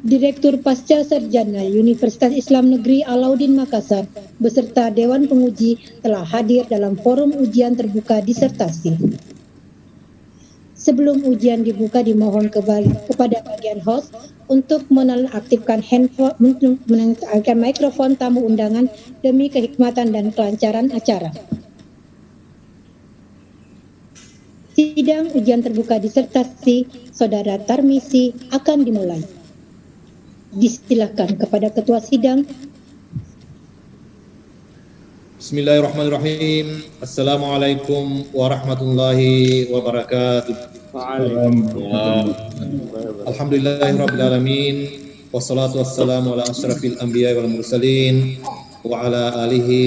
Direktur Pasca Sarjana Universitas Islam Negeri Alauddin Makassar beserta Dewan Penguji telah hadir dalam forum ujian terbuka disertasi. Sebelum ujian dibuka, dimohon kepada bagian host untuk menonaktifkan mikrofon tamu undangan demi kehikmatan dan kelancaran acara. Sidang ujian terbuka disertasi Saudara Tarmisi akan dimulai. Disilakan kepada Ketua Sidang. Bismillahirrahmanirrahim. Assalamualaikum warahmatullahi wabarakatuh. Alhamdulillahirabbil alamin. Wassalatu wassalamu ala asyrafil anbiya'i wal mursalin wa ala alihi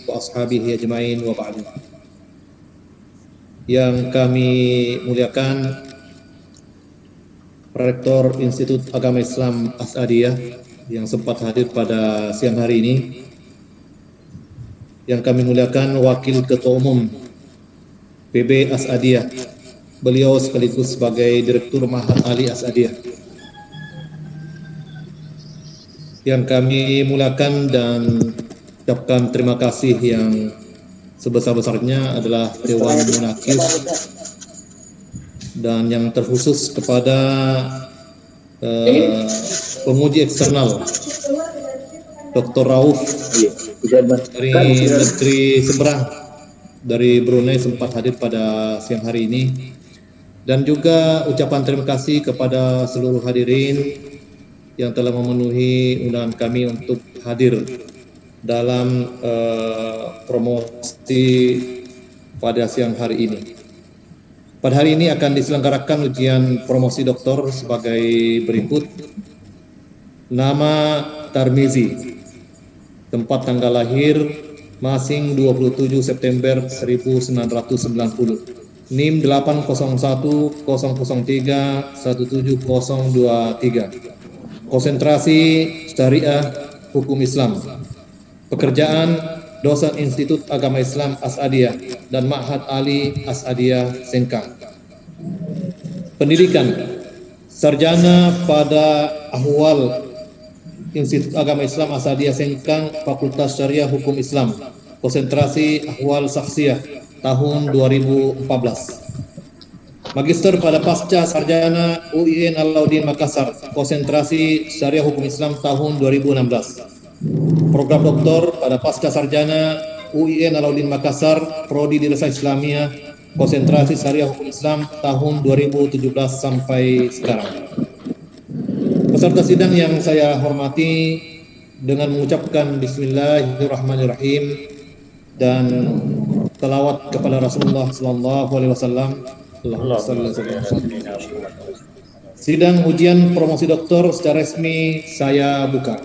wa ashabihi ajmain wa ba'du. Yang kami muliakan Rektor Institut Agama Islam As-Adiyah yang sempat hadir pada siang hari ini. Yang kami muliakan Wakil Ketua Umum PB As-Adiyah, beliau sekaligus sebagai Direktur Ma'had Ali As-Adiyah. Yang kami muliakan dan ucapkan terima kasih yang sebesar-besarnya adalah Dewan Munaqib dan yang terkhusus kepada penguji eksternal Dr. Rauf dari negeri seberang dari Brunei sempat hadir pada siang hari ini, dan juga ucapan terima kasih kepada seluruh hadirin yang telah memenuhi undangan kami untuk hadir dalam promosi pada siang hari ini. Pada hari ini akan diselenggarakan ujian promosi doktor sebagai berikut. Nama Tarmizi, tempat tanggal lahir Masing 27 September 1990, NIM 80100317023, konsentrasi Syariah Hukum Islam, pekerjaan dosen Institut Agama Islam As-Adiyah dan Ma'had Ali As-Adiyah Sengkang. Pendidikan sarjana pada Ahwal Institut Agama Islam As-Adiyah Sengkang, Fakultas Syariah Hukum Islam, konsentrasi Ahwal Saksiyah tahun 2014. Magister pada Pasca Sarjana UIN Alauddin Makassar, konsentrasi Syariah Hukum Islam tahun 2016. Program doktor pada Pasca Sarjana UIN Alauddin Makassar, Prodi Dirasa Islamiyah, konsentrasi Syariah Hukum Islam tahun 2017 sampai sekarang. Peserta sidang yang saya hormati, dengan mengucapkan Bismillahirrahmanirrahim dan selawat kepada Rasulullah Sallallahu Alaihi Wasallam. Sidang ujian promosi doktor secara resmi saya buka.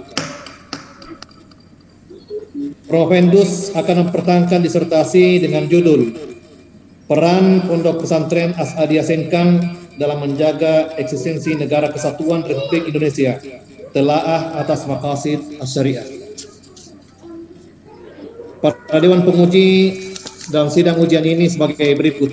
Profendus akan mempertahankan disertasi dengan judul Peran Pondok Pesantren As-Adiyah Sengkang dalam menjaga eksistensi Negara Kesatuan Republik Indonesia, telaah atas maqasid asy-syariah. Para Dewan Penguji dalam sidang ujian ini sebagai berikut.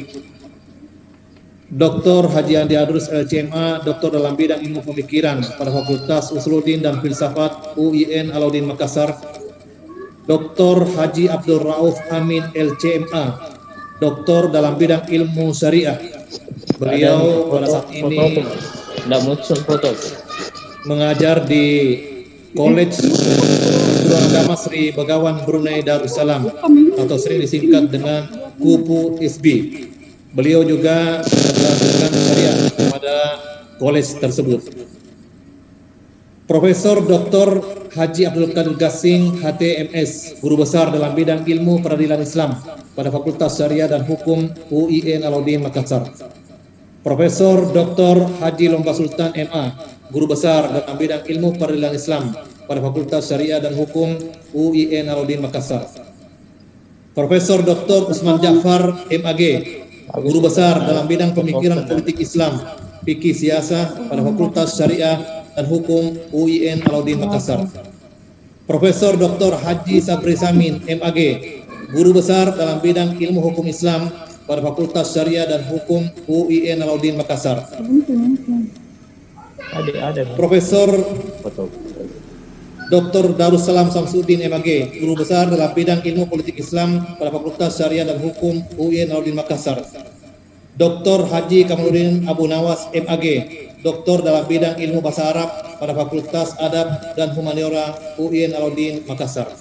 Dr. Haji Andi Adrus LCMA, Doktor dalam bidang ilmu pemikiran pada Fakultas Usuluddin dan Filsafat UIN Alauddin Makassar. Dr. Haji Abdul Rauf Amin LCMA, Doktor dalam bidang ilmu syariah. Beliau pada saat ini mengajar di College Agama Sri Begawan Brunei Darussalam atau sering disingkat dengan KUPU ISB. Beliau juga melanjutkan syariah pada college tersebut. Profesor Dr. Haji Abdul Qadir Gasing HTMS, Guru Besar dalam bidang ilmu peradilan Islam pada Fakultas Syariah dan Hukum UIN Alauddin Makassar. Profesor Dr. Haji Lomba Sultan MA, Guru Besar dalam bidang ilmu peradilan Islam pada Fakultas Syariah dan Hukum UIN Alauddin Makassar. Profesor Dr. Usman Ja'far MAG, Guru Besar dalam bidang pemikiran politik Islam, fikih siasah pada Fakultas Syariah dan Hukum UIN Alauddin Makassar. Profesor Dr. Haji Sabri Samin MAG, Guru Besar dalam bidang ilmu hukum Islam pada Fakultas Syariah dan Hukum UIN Alauddin Makassar. ada. Profesor Foto. Dr. Darussalam Samsuddin MAG, Guru Besar dalam bidang Ilmu Politik Islam pada Fakultas Syariah dan Hukum UIN Alauddin Makassar. Dr. Haji Kamaluddin Abu Nawas MAG, Doktor dalam bidang Ilmu Bahasa Arab pada Fakultas Adab dan Humaniora UIN Alauddin Makassar.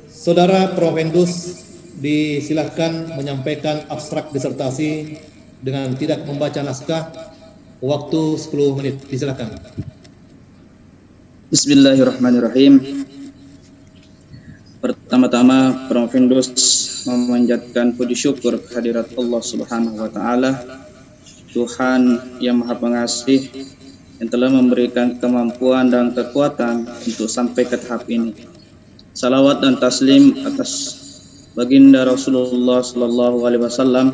Saudara Prof. Hendus disilahkan menyampaikan abstrak disertasi dengan tidak membaca naskah. Waktu 10 menit, disilakan. Bismillahirrahmanirrahim. Pertama-tama Prof. Hendus memanjatkan puji syukur kehadirat Allah Subhanahu wa taala, Tuhan yang Maha Pengasih yang telah memberikan kemampuan dan kekuatan untuk sampai ke tahap ini. Salawat dan taslim atas baginda Rasulullah sallallahu alaihi wasallam,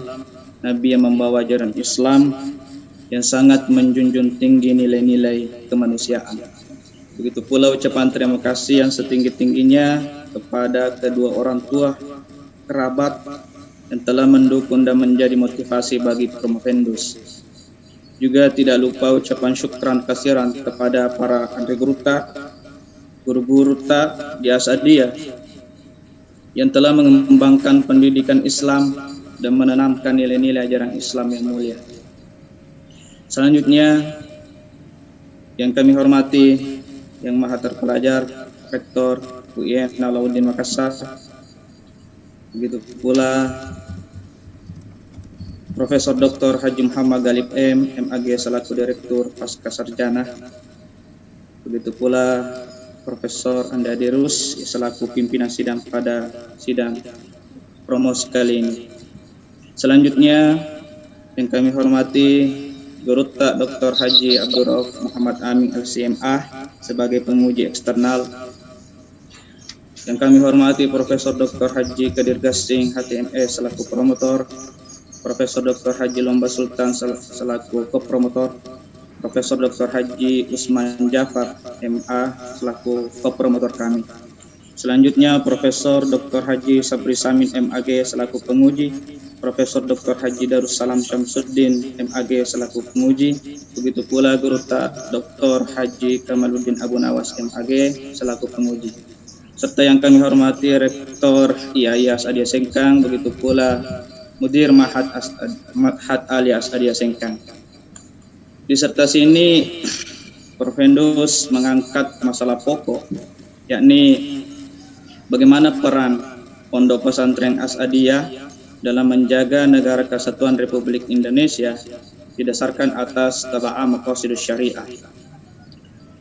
Nabi yang membawa ajaran Islam yang sangat menjunjung tinggi nilai-nilai kemanusiaan. Begitu pula ucapan terima kasih yang setinggi-tingginya kepada kedua orang tua, kerabat yang telah mendukung dan menjadi motivasi bagi Prof. Hendus. Juga tidak lupa ucapan syukran kasiran kepada para guru di Asadiyah yang telah mengembangkan pendidikan Islam dan menanamkan nilai-nilai ajaran Islam yang mulia. Selanjutnya, yang kami hormati Yang Maha Terpelajar Rektor UIN Alauddin Makassar, begitu pula Profesor Dr. Haji Muhammad Galib MAG selaku Direktur Pasca Sarjana, begitu pula Profesor Anda Dirus selaku pimpinan sidang pada sidang promosi kali ini. Selanjutnya yang kami hormati Guru Tak Dr. Haji Abdul Rauf Muhammad Amin LCMA sebagai penguji eksternal. Yang kami hormati Profesor Dr. Haji Kadir Gasing HTMS selaku promotor, Profesor Dr. Haji Lomba Sultan selaku kopromotor, Profesor Dr. Haji Usman Jafar MA selaku kopromotor kami. Selanjutnya Profesor Dr. Haji Sabri Samin MAG selaku penguji, Profesor Dr. Haji Darussalam Syamsuddin MAG selaku penguji, begitu pula Guru Tak Dr. Haji Kamaluddin Abu Nawas MAG selaku penguji. Serta yang kami hormati Rektor IAI Asadiyah Sengkang, begitu pula Mudir Ma'had Ali Asadiyah Sengkang. Disertasi ini Prof. Hendus mengangkat masalah pokok, yakni bagaimana peran Pondok Pesantren Asadiyah dalam menjaga negara kesatuan Republik Indonesia didasarkan atas taba'ah maqasidus syariah.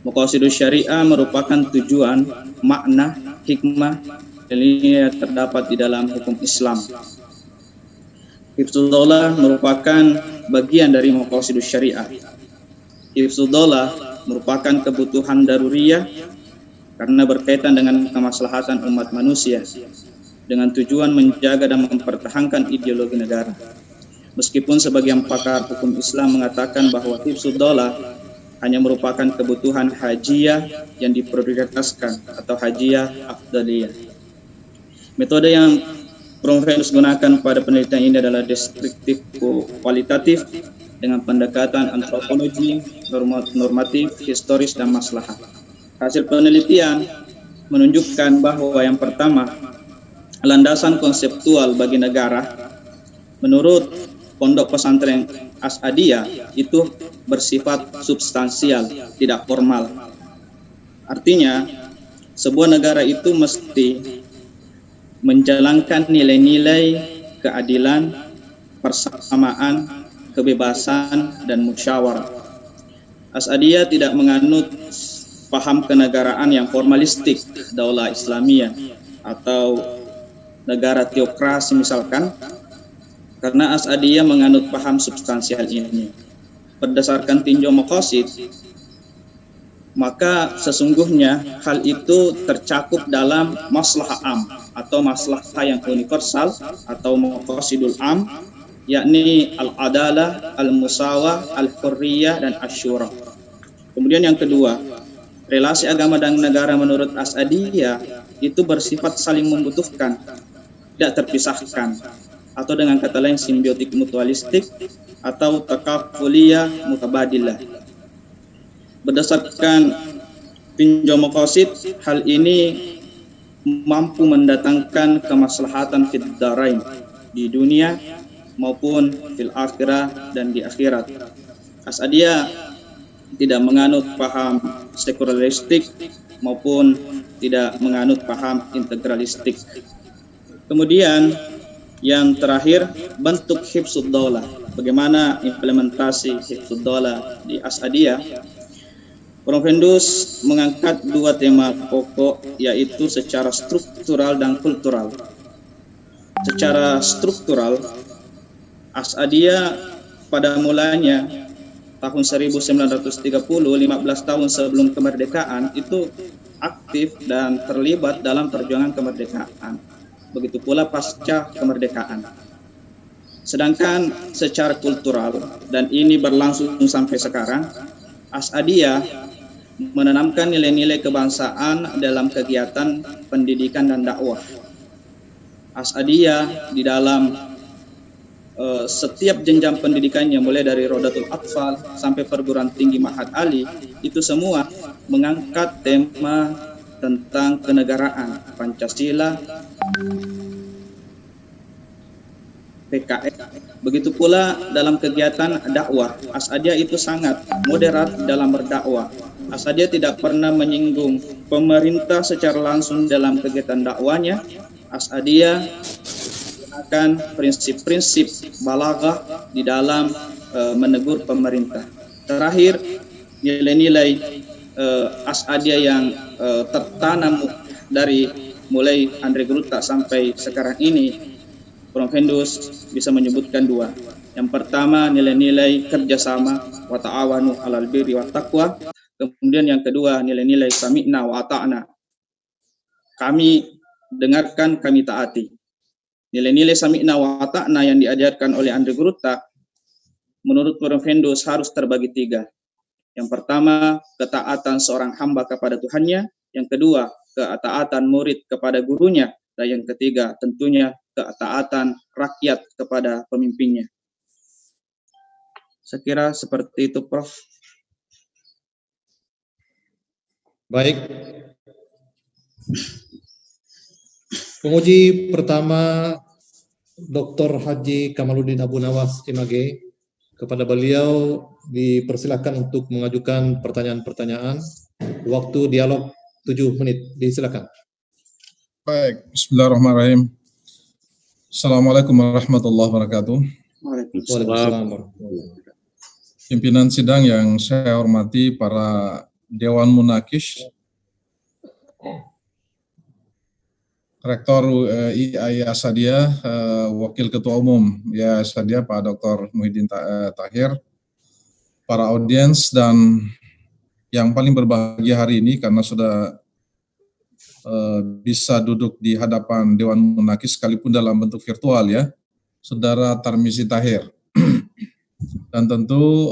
Maqasidus syariah merupakan tujuan, makna, hikmah yang terdapat di dalam hukum Islam. Hifdzudaulah merupakan bagian dari maqasidus syariah. Hifdzudaulah merupakan kebutuhan daruriyah karena berkaitan dengan kemaslahatan umat manusia, dengan tujuan menjaga dan mempertahankan ideologi negara. Meskipun sebagian pakar hukum Islam mengatakan bahwa hifdzudaulah hanya merupakan kebutuhan hajiyah yang diprioritaskan atau hajiyah afdaliyah. Metode yang Prof. Hendus gunakan pada penelitian ini adalah deskriptif kualitatif dengan pendekatan antropologi, normatif, historis, dan maslahat. Hasil penelitian menunjukkan bahwa yang pertama, landasan konseptual bagi negara menurut Pondok Pesantren Asadiyah itu bersifat substansial, tidak formal. Artinya, sebuah negara itu mesti menjalankan nilai-nilai keadilan, persamaan, kebebasan, dan musyawarah. Asadiyah tidak menganut paham kenegaraan yang formalistik, daulah Islamiyah atau negara teokrasi misalkan, karena Asadiyah menganut paham substansial ini. Berdasarkan tinjau maqasid, maka sesungguhnya hal itu tercakup dalam maslahah am atau maslahah yang universal atau maqasidul am, yakni al-adalah, al-musawah, al-hurriyah, dan asyura. Kemudian yang kedua, relasi agama dan negara menurut Asadiyah itu bersifat saling membutuhkan, tidak terpisahkan. atau dengan kata lain simbiotik mutualistik atau takafuliyah mutabadilah. Berdasarkan tinjau maqasid, hal ini mampu mendatangkan kemaslahatan fid darain, di dunia maupun fil akhirah dan di akhirat. As'adiyah tidak menganut paham sekularistik maupun tidak menganut paham integralistik. Kemudian yang terakhir, bentuk hifdzud daulah. Bagaimana implementasi hifdzud daulah di As'adiyah? Profendus mengangkat dua tema pokok, yaitu secara struktural dan kultural. Secara struktural, As'adiyah pada mulanya tahun 1930, 15 tahun sebelum kemerdekaan, itu aktif dan terlibat dalam perjuangan kemerdekaan. Begitu pula pasca kemerdekaan. Sedangkan secara kultural, dan ini berlangsung sampai sekarang, As'adiyah menanamkan nilai-nilai kebangsaan dalam kegiatan pendidikan dan dakwah. As'adiyah di dalam setiap jenjang pendidikannya, mulai dari Rodatul Atfal sampai perguruan tinggi Ma'had Ali, itu semua mengangkat tema tentang kenegaraan, Pancasila, PKI. Begitu pula dalam kegiatan dakwah, As'adiyah itu sangat moderat dalam berdakwah. As'adiyah tidak pernah menyinggung pemerintah secara langsung dalam kegiatan dakwanya. As'adiyah menggunakan prinsip-prinsip balaghah di dalam menegur pemerintah. Terakhir, nilai-nilai As'adiyah yang tertanam dari mulai Andre Gruta sampai sekarang ini, Profendus bisa menyebutkan dua. Yang pertama, nilai-nilai kerjasama, wa ta'awanu 'alal birri wat taqwa. Kemudian yang kedua, nilai-nilai sami'na wa ata'na. Kami dengarkan, kami taati. Nilai-nilai sami'na wa ata'na yang diajarkan oleh Andre Gruta, menurut Profendus harus terbagi tiga. Yang pertama, ketaatan seorang hamba kepada Tuhannya. Yang kedua, ketaatan murid kepada gurunya. Dan yang ketiga, tentunya ketaatan rakyat kepada pemimpinnya. Saya kira seperti itu, Prof. Baik. Penguji pertama, Dr. Haji Kamaluddin Abu Nawas MAG. Kepada beliau dipersilakan untuk mengajukan pertanyaan-pertanyaan. Waktu dialog 7 menit. Disilakan. Baik, bismillahirrahmanirrahim. Assalamualaikum warahmatullahi wabarakatuh. Waalaikumsalam. Pimpinan sidang yang saya hormati, para Dewan Munakish, Rektor IAI As'adiyah, Wakil Ketua Umum IAI As'adiyah Pak Dr. Muhyiddin Tahir, para audiens, dan yang paling berbahagia hari ini karena sudah bisa duduk di hadapan Dewan Munakish sekalipun dalam bentuk virtual ya, Saudara Tarmizi Tahir. Dan tentu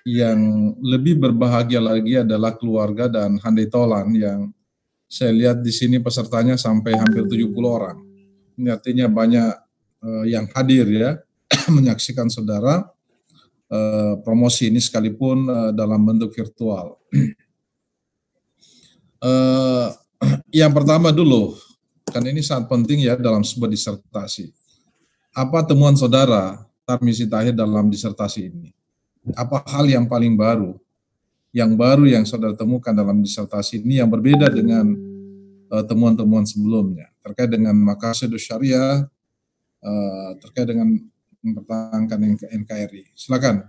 yang lebih berbahagia lagi adalah keluarga dan Handai Tolan yang saya lihat di sini pesertanya sampai hampir 70 orang. Ini artinya banyak yang hadir ya menyaksikan saudara promosi ini sekalipun dalam bentuk virtual. Yang pertama dulu, kan ini sangat penting ya dalam sebuah disertasi. Apa temuan saudara Tarmizi Tahir dalam disertasi ini? Apa hal yang paling baru? Yang baru yang saudara temukan dalam disertasi ini yang berbeda dengan temuan-temuan sebelumnya terkait dengan maqasidus syariah, terkait dengan mempertahankan NKRI. Silakan.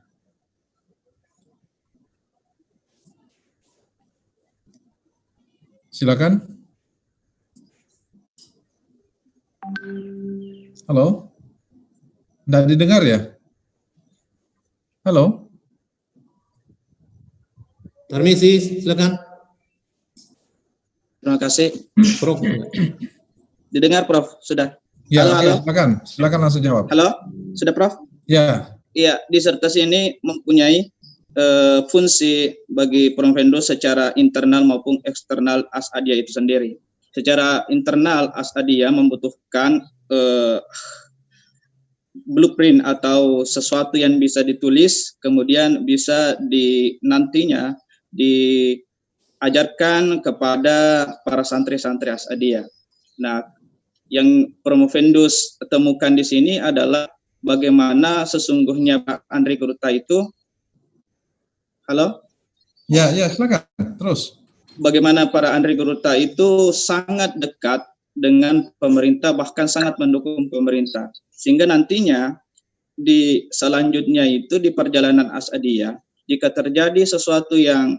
Silakan. Halo? Tidak didengar ya? Halo? Tarmizi, silakan. Terima kasih. Prof. Didengar, Prof? Sudah. Ya, halo. Silakan langsung jawab. Halo, sudah, Prof? Ya. Iya, disertasi ini mempunyai fungsi bagi Profendus secara internal maupun eksternal As'adiyah itu sendiri. Secara internal, As'adiyah membutuhkan blueprint atau sesuatu yang bisa ditulis, kemudian bisa nantinya diajarkan kepada para santri-santri Asadiyah. Nah, yang Promovendus temukan di sini adalah bagaimana sesungguhnya Pak Andri Kuruta itu, halo? Ya, silakan. Terus. Bagaimana para Andri Kuruta itu sangat dekat dengan pemerintah, bahkan sangat mendukung pemerintah. Sehingga nantinya di selanjutnya itu di perjalanan Asadiyah, jika terjadi sesuatu yang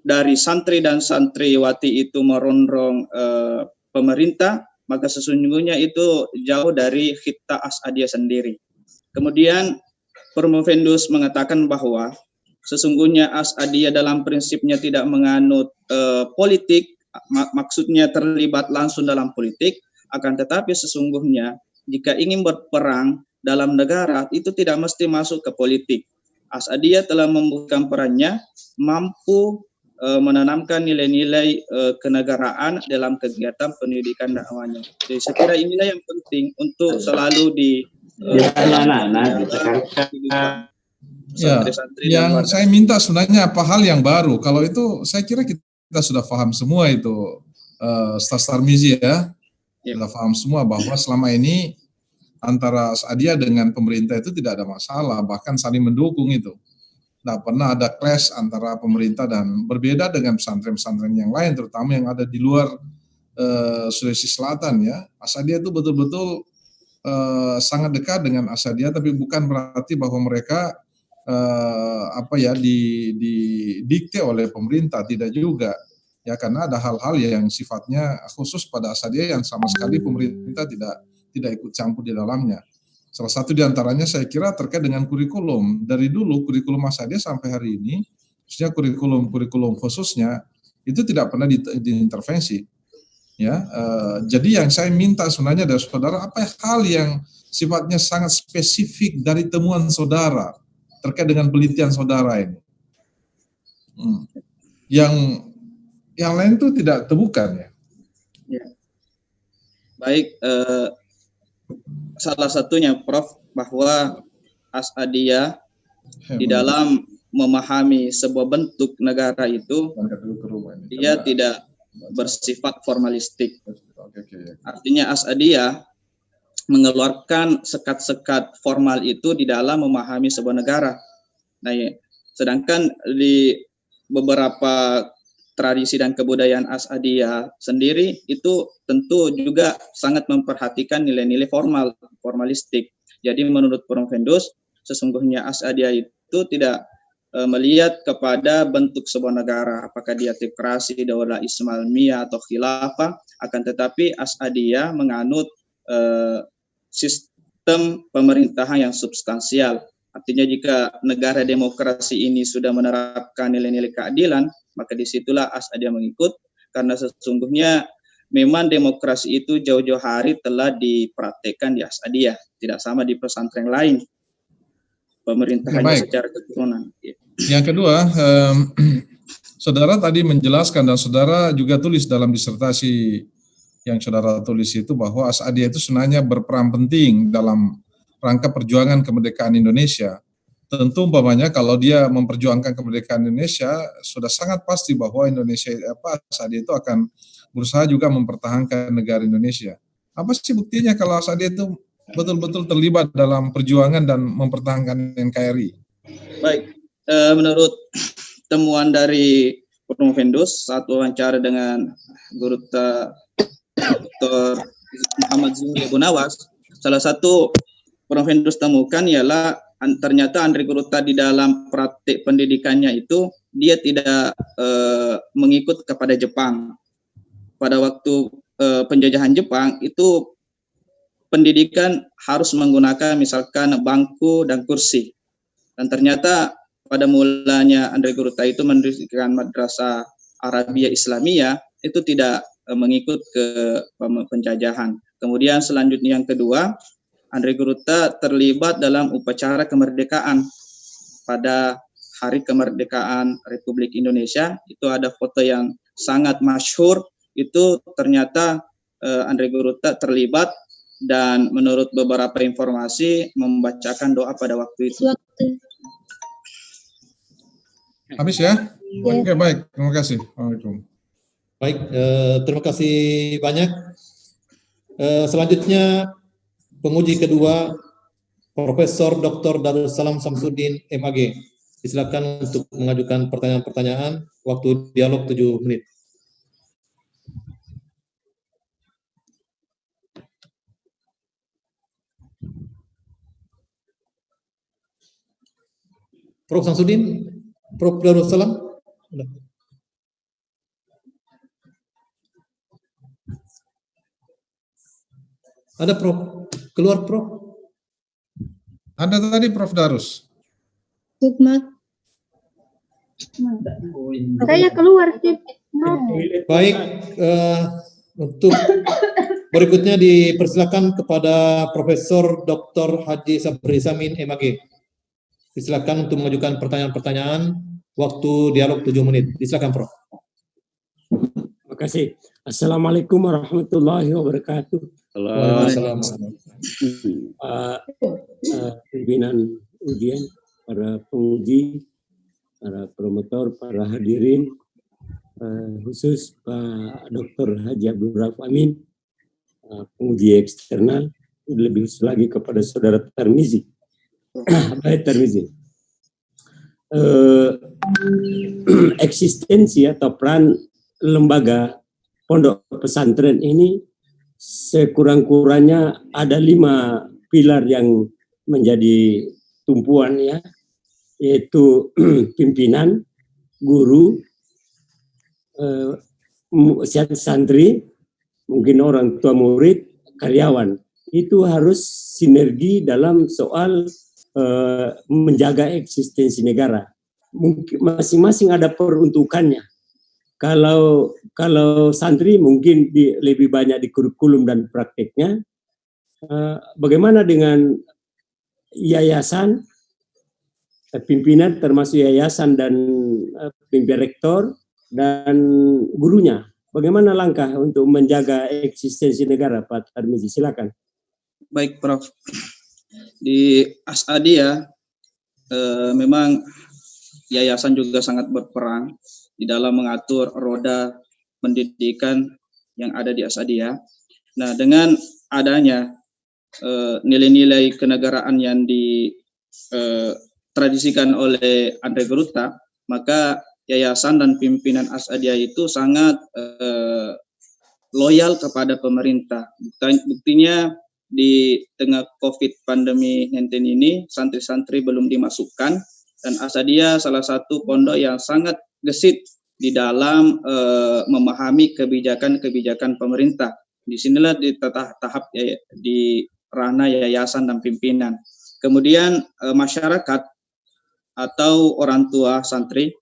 dari santri dan santriwati itu merongrong pemerintah, maka sesungguhnya itu jauh dari khita Asadiyah sendiri. Kemudian Promovendus mengatakan bahwa sesungguhnya Asadiyah dalam prinsipnya tidak menganut politik, maksudnya terlibat langsung dalam politik, akan tetapi sesungguhnya jika ingin berperang dalam negara itu tidak mesti masuk ke politik. Asadiyah telah membuktikan perannya, mampu menanamkan nilai-nilai kenegaraan dalam kegiatan pendidikan dakwahnya. Jadi saya kira inilah yang penting untuk selalu santri-santri yang saya minta sebenarnya apa hal yang baru. Kalau itu saya kira kita sudah paham semua itu, Ustaz Tarmizi ya. Sudah paham semua bahwa selama ini antara Asadiyah dengan pemerintah itu tidak ada masalah, bahkan saling mendukung itu. Tidak pernah ada clash antara pemerintah dan berbeda dengan pesantren-pesantren yang lain, terutama yang ada di luar Sulawesi Selatan ya. Asadiyah itu betul-betul sangat dekat dengan Asadiyah, tapi bukan berarti bahwa mereka didikte oleh pemerintah, tidak juga. Ya, karena ada hal-hal yang sifatnya khusus pada Asadiyah yang sama sekali pemerintah tidak ikut campur di dalamnya. Salah satu di antaranya saya kira terkait dengan kurikulum. Dari dulu kurikulum Asadiyah sampai hari ini, khususnya kurikulum khususnya itu tidak pernah diintervensi. Ya, jadi yang saya minta sebenarnya dari saudara, apa hal yang sifatnya sangat spesifik dari temuan saudara terkait dengan penelitian saudara ini? Yang lain itu tidak temukan ya. Ya. Baik, salah satunya Prof, bahwa Asadiyah di dalam memahami sebuah bentuk negara itu dia tidak bersifat formalistik. Artinya Asadiyah mengeluarkan sekat-sekat formal itu di dalam memahami sebuah negara. Nah, ya, sedangkan di beberapa tradisi dan kebudayaan Asadiyah sendiri itu tentu juga sangat memperhatikan nilai-nilai formalistik. Jadi menurut Promovendus, sesungguhnya Asadiyah itu tidak melihat kepada bentuk sebuah negara, apakah dia teokrasi, daulah Islamiyah atau khilafah, akan tetapi Asadiyah menganut sistem pemerintahan yang substansial. Artinya jika negara demokrasi ini sudah menerapkan nilai-nilai keadilan, maka disitulah Asadiyah mengikut, karena sesungguhnya memang demokrasi itu jauh-jauh hari telah dipraktekkan di Asadiyah, tidak sama di pesantren lain pemerintahannya secara keturunan. Yang kedua, saudara tadi menjelaskan dan saudara juga tulis dalam disertasi yang saudara tulis itu bahwa Asadiyah itu sebenarnya berperan penting dalam rangka perjuangan kemerdekaan Indonesia. Tentu umpamanya kalau dia memperjuangkan kemerdekaan Indonesia, sudah sangat pasti bahwa Asadiyah itu akan berusaha juga mempertahankan negara Indonesia. Apa sih buktinya kalau Asadiyah itu betul-betul terlibat dalam perjuangan dan mempertahankan NKRI? Baik, menurut temuan dari Promovendus saat wawancara dengan Guru Dr. Muhammad Zuhri Abu Nawas, salah satu Promovendus temukan ialah ternyata Andri Kuruta di dalam praktik pendidikannya itu dia tidak mengikut kepada Jepang. Pada waktu penjajahan Jepang itu pendidikan harus menggunakan misalkan bangku dan kursi. Dan ternyata pada mulanya Andri Kuruta itu mendirikan Madrasah Arabia Islamiyah itu tidak mengikut ke penjajahan. Kemudian selanjutnya yang kedua, Andri Kuruta terlibat dalam upacara kemerdekaan pada Hari Kemerdekaan Republik Indonesia. Itu ada foto yang sangat masyhur, itu ternyata Andri Kuruta terlibat dan menurut beberapa informasi membacakan doa pada waktu itu. Habis ya? Oke, baik. Terima kasih. Assalamualaikum. Baik, terima kasih banyak. Selanjutnya penguji kedua Profesor Dr. Darussalam Samsudin MAG. Silakan untuk mengajukan pertanyaan-pertanyaan. Waktu dialog 7 menit. Prof. Samsudin, Prof. Darussalam. Ada Prof. Keluar Prof. Ada tadi Prof. Darus. Sukma. Saya keluar sih. Baik, untuk berikutnya dipersilakan kepada Profesor Dr. Haji Sabri Samin MAG. Silakan untuk mengajukan pertanyaan-pertanyaan. Waktu dialog 7 menit. Silakan Prof. Terima kasih. Assalamualaikum warahmatullahi wabarakatuh. Waalaikumsalam. Pimpinan ujian, para penguji, para promotor, para hadirin, khusus Pak Dr. Haji Abdul Rauf Amin, penguji eksternal, lebih khusus lagi kepada Saudara Tarmizi. Baik Tarmizi. Eksistensi atau peran lembaga pondok pesantren ini sekurang-kurangnya ada 5 pilar yang menjadi tumpuan ya, yaitu pimpinan, guru, santri, mungkin orang tua murid, karyawan. Itu harus sinergi dalam soal menjaga eksistensi negara. Mungkin masing-masing ada peruntukannya. Kalau santri mungkin lebih banyak di kurikulum dan prakteknya. Bagaimana dengan yayasan, pimpinan termasuk yayasan dan pimpinan rektor dan gurunya? Bagaimana langkah untuk menjaga eksistensi negara, Pak Tarmizi? Silakan. Baik, Prof. Di As'adiyah memang yayasan juga sangat berperan di dalam mengatur roda pendidikan yang ada di As'adiyah. Nah, dengan adanya nilai-nilai kenegaraan yang ditradisikan oleh Andre Geruta, maka yayasan dan pimpinan As'adiyah itu sangat loyal kepada pemerintah. Buktinya di tengah COVID pandemi 19 ini, santri-santri belum dimasukkan, dan As'adiyah salah satu pondok yang sangat gesit di dalam memahami kebijakan-kebijakan pemerintah. Disinilah di tahap di ranah yayasan dan pimpinan. Kemudian masyarakat atau orang tua santri,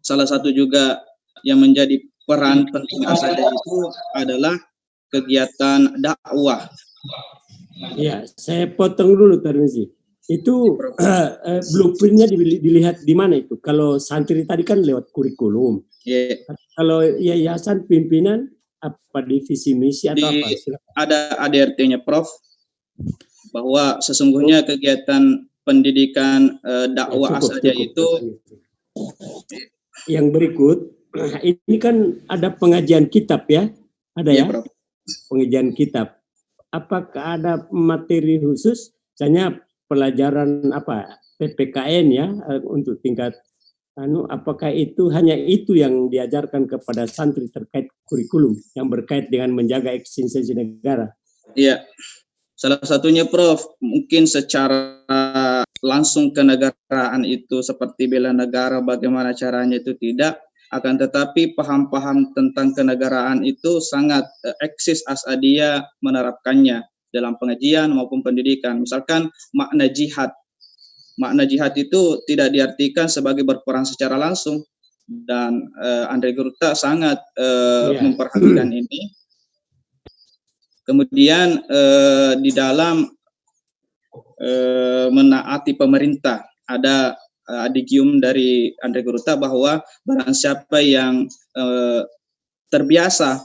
salah satu juga yang menjadi peran penting As'adiyah itu adalah kegiatan dakwah. Ya, saya potong dulu Tarmizi. Itu blueprintnya dilihat di mana itu? Kalau santri tadi kan lewat kurikulum. Yeah. Kalau yayasan pimpinan apa divisi misi atau apa? Ada ADRT-nya Prof, bahwa sesungguhnya kegiatan pendidikan dakwah As'adiyah itu. Yang berikut, ini kan ada pengajian kitab ya, ada ya, Prof. Pengajian kitab. Apakah ada materi khusus, misalnya pelajaran apa PPKN ya untuk tingkat apakah itu hanya itu yang diajarkan kepada santri terkait kurikulum yang berkait dengan menjaga eksistensi negara? Iya, salah satunya Prof, mungkin secara langsung kenegaraan itu seperti bela negara, bagaimana caranya itu tidak, akan tetapi paham-paham tentang kenegaraan itu sangat eksis As'adiyah menerapkannya dalam pengajian maupun pendidikan. Misalkan makna jihad. Makna jihad itu tidak diartikan sebagai berperang secara langsung, dan Andre Geruta sangat memperhatikan ini. Kemudian di dalam menaati pemerintah, ada adigium dari Andre Geruta bahwa barang siapa yang terbiasa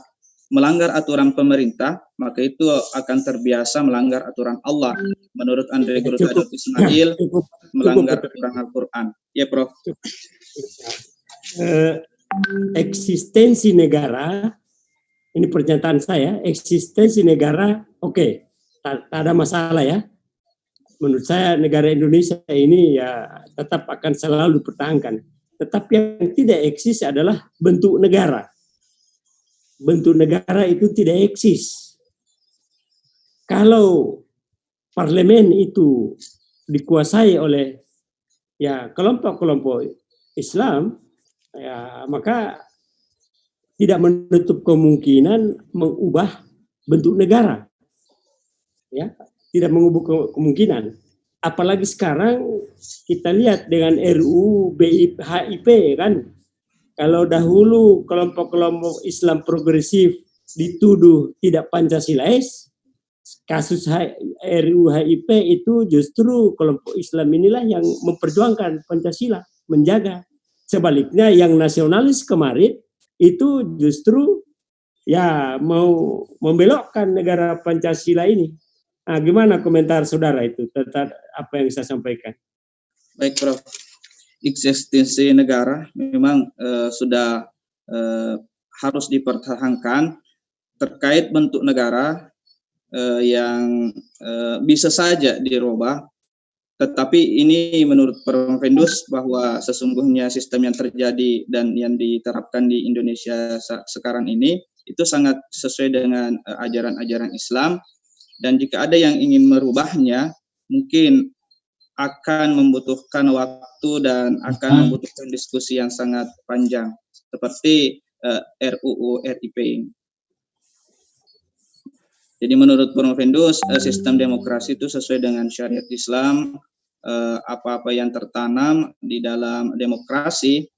melanggar aturan pemerintah, maka itu akan terbiasa melanggar aturan Allah. Menurut Andre Guru Tadot Ismail, melanggar aturan Al-Quran. Ya, Prof. Eksistensi negara, ini pernyataan saya, eksistensi negara, oke, tak ada masalah ya. Menurut saya negara Indonesia ini ya tetap akan selalu dipertahankan. Tetapi yang tidak eksis adalah bentuk negara. Bentuk negara itu tidak eksis. Kalau parlemen itu dikuasai oleh ya kelompok-kelompok Islam, ya maka tidak menutup kemungkinan mengubah bentuk negara. Ya, tidak mengubah kemungkinan. Apalagi sekarang kita lihat dengan RUU HIP kan. Kalau dahulu kelompok-kelompok Islam progresif dituduh tidak Pancasilais, kasus RUU HIP itu justru kelompok Islam inilah yang memperjuangkan Pancasila, menjaga. Sebaliknya yang nasionalis kemarin itu justru ya mau membelokkan negara Pancasila ini. Nah, gimana komentar saudara itu tentang apa yang saya sampaikan? Baik, Prof. Eksistensi negara memang sudah harus dipertahankan. Terkait bentuk negara yang bisa saja dirubah, tetapi ini menurut Prof. Vendus bahwa sesungguhnya sistem yang terjadi dan yang diterapkan di Indonesia sekarang ini itu sangat sesuai dengan ajaran-ajaran Islam, dan jika ada yang ingin merubahnya mungkin akan membutuhkan waktu dan akan membutuhkan diskusi yang sangat panjang seperti RUU RIP ini. Jadi menurut Prof. Vendus, sistem demokrasi itu sesuai dengan syariat Islam. Apa-apa yang tertanam di dalam demokrasi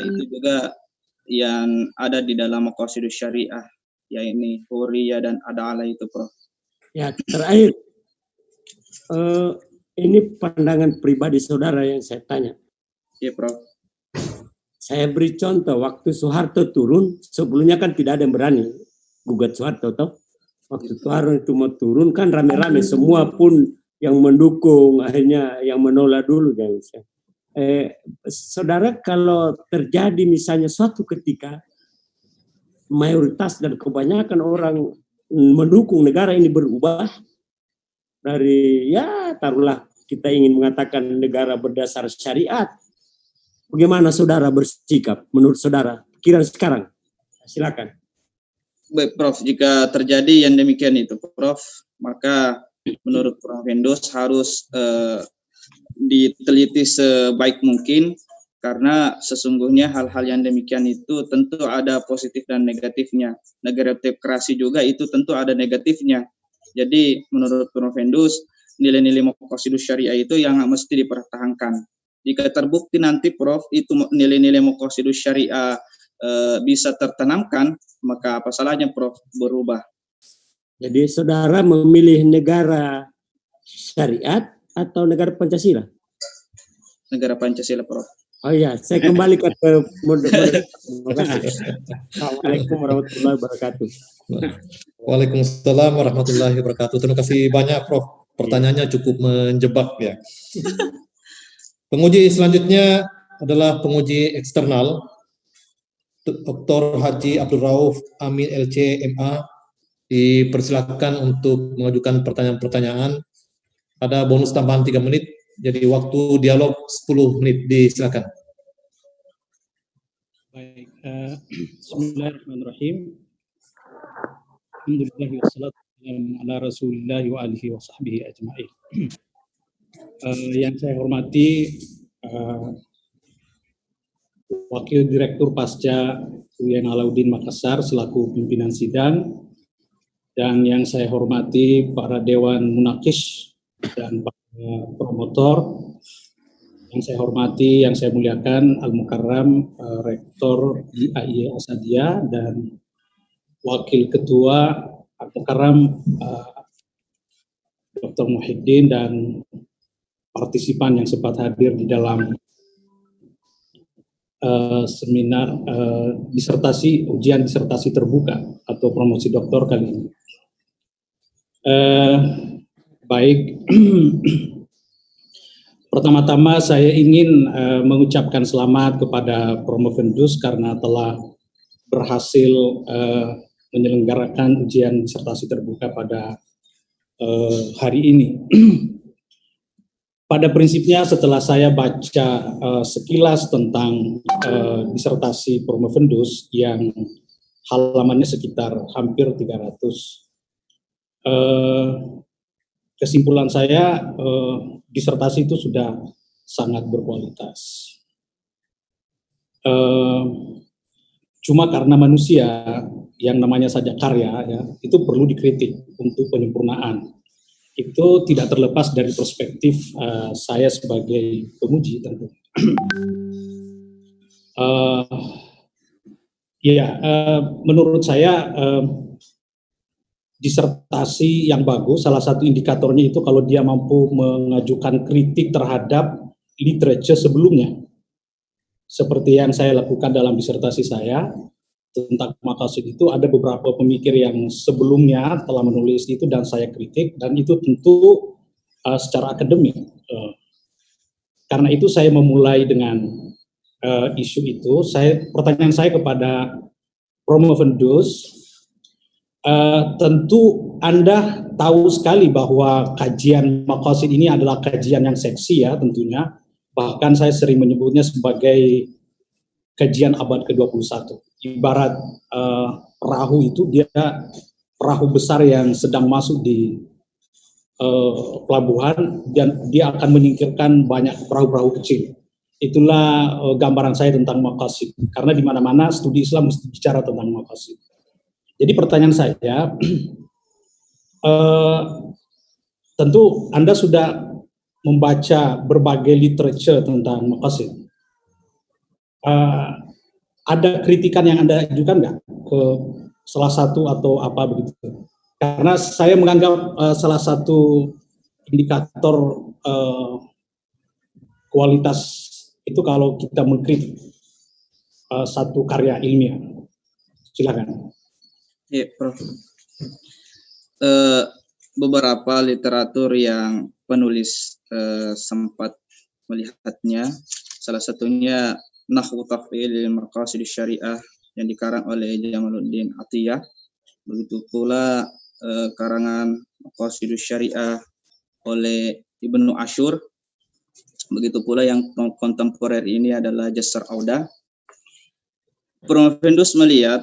itu juga yang ada di dalam Maqasidus Syariah, yaitu huriyah dan adalah itu, Prof. Ya, terakhir ini pandangan pribadi saudara yang saya tanya. Iya, Prof. Saya beri contoh, waktu Soeharto turun, sebelumnya kan tidak ada yang berani gugat Soeharto, toh. Waktu Soeharto itu mau turun kan rame-rame, semua pun yang mendukung, akhirnya yang menolak dulu. Saudara, kalau terjadi misalnya suatu ketika mayoritas dan kebanyakan orang mendukung negara ini berubah, dari ya taruhlah kita ingin mengatakan negara berdasar syariat, bagaimana saudara bersikap menurut saudara? Pikiran sekarang, silakan. Baik, Prof. Jika terjadi yang demikian itu, Prof, maka menurut Prof. Vendus harus diteliti sebaik mungkin, karena sesungguhnya hal-hal yang demikian itu tentu ada positif dan negatifnya. Negara demokrasi juga itu tentu ada negatifnya. Jadi menurut Prof. Vendus, nilai-nilai Maqasidus Syariah itu yang mesti dipertahankan. Jika terbukti nanti, Prof, itu nilai-nilai Maqasidus Syariah bisa tertanamkan, maka apa salahnya, Prof, berubah? Jadi saudara memilih negara syariat atau negara Pancasila? Negara Pancasila, Prof. Oh iya, saya kembali ke terima kasih. Assalamualaikum warahmatullahi wabarakatuh. Waalaikumsalam warahmatullahi wabarakatuh. Terima kasih banyak, Prof. Pertanyaannya cukup menjebak ya. Penguji selanjutnya adalah penguji eksternal, Dr. Haji Abdul Rauf Amin LC MA. Dipersilakan untuk mengajukan pertanyaan-pertanyaan. Ada bonus tambahan 3 menit. Jadi waktu dialog 10 menit, disilakan. Baik, bismillahirrahmanirrahim. Alhamdulillah wassalatu wassalamu ala Rasulillah wa alihi wa sahbihi ajma'in. Yang saya hormati Wakil Direktur Pasca UIN Alauddin Makassar selaku pimpinan sidang, dan yang saya hormati para Dewan Munakish dan para promotor, yang saya hormati, yang saya muliakan Al-Mukarram Rektor IAIN Asadiyah dan Wakil Ketua Al-Mukarram Dr. Muhyiddin dan partisipan yang sempat hadir di dalam seminar ujian disertasi terbuka atau promosi doktor kali ini. Baik, pertama-tama saya ingin mengucapkan selamat kepada Promovendus karena telah berhasil menyelenggarakan ujian disertasi terbuka pada hari ini. Pada prinsipnya setelah saya baca sekilas tentang disertasi Promovendus yang halamannya sekitar hampir 300, kesimpulan saya disertasi itu sudah sangat berkualitas. Cuma karena manusia yang namanya saja karya, ya, itu perlu dikritik untuk penyempurnaan. Itu tidak terlepas dari perspektif saya sebagai pemuji tentu. Menurut saya disertasi yang bagus, salah satu indikatornya itu kalau dia mampu mengajukan kritik terhadap literature sebelumnya. Seperti yang saya lakukan dalam disertasi saya tentang maqasid itu, ada beberapa pemikir yang sebelumnya telah menulis itu dan saya kritik, dan itu tentu secara akademik. Karena itu saya memulai dengan isu itu. Pertanyaan saya kepada Promovendus, tentu Anda tahu sekali bahwa kajian maqasid ini adalah kajian yang seksi, ya, tentunya. Bahkan saya sering menyebutnya sebagai kajian abad ke-21. Ibarat perahu itu, dia perahu besar yang sedang masuk di pelabuhan, dan dia akan menyingkirkan banyak perahu-perahu kecil. Itulah gambaran saya tentang maqasid. Karena di mana-mana studi Islam mesti bicara tentang maqasid. Jadi pertanyaan saya, tentu Anda sudah membaca berbagai literature tentang maqasid. Ada kritikan yang Anda ajukan nggak ke salah satu atau apa begitu? Karena saya menganggap salah satu indikator kualitas itu kalau kita mengkritik satu karya ilmiah. Silakan. Ya, Prof. Beberapa literatur yang penulis sempat melihatnya, salah satunya Nahwu Taf'il Maqasid Syariah yang dikarang oleh Jamaluddin Atiyah. Begitu pula karangan Maqasid Syariah oleh Ibnu Ashur. Begitu pula yang kontemporer ini adalah Jasar Auda. Promovendus melihat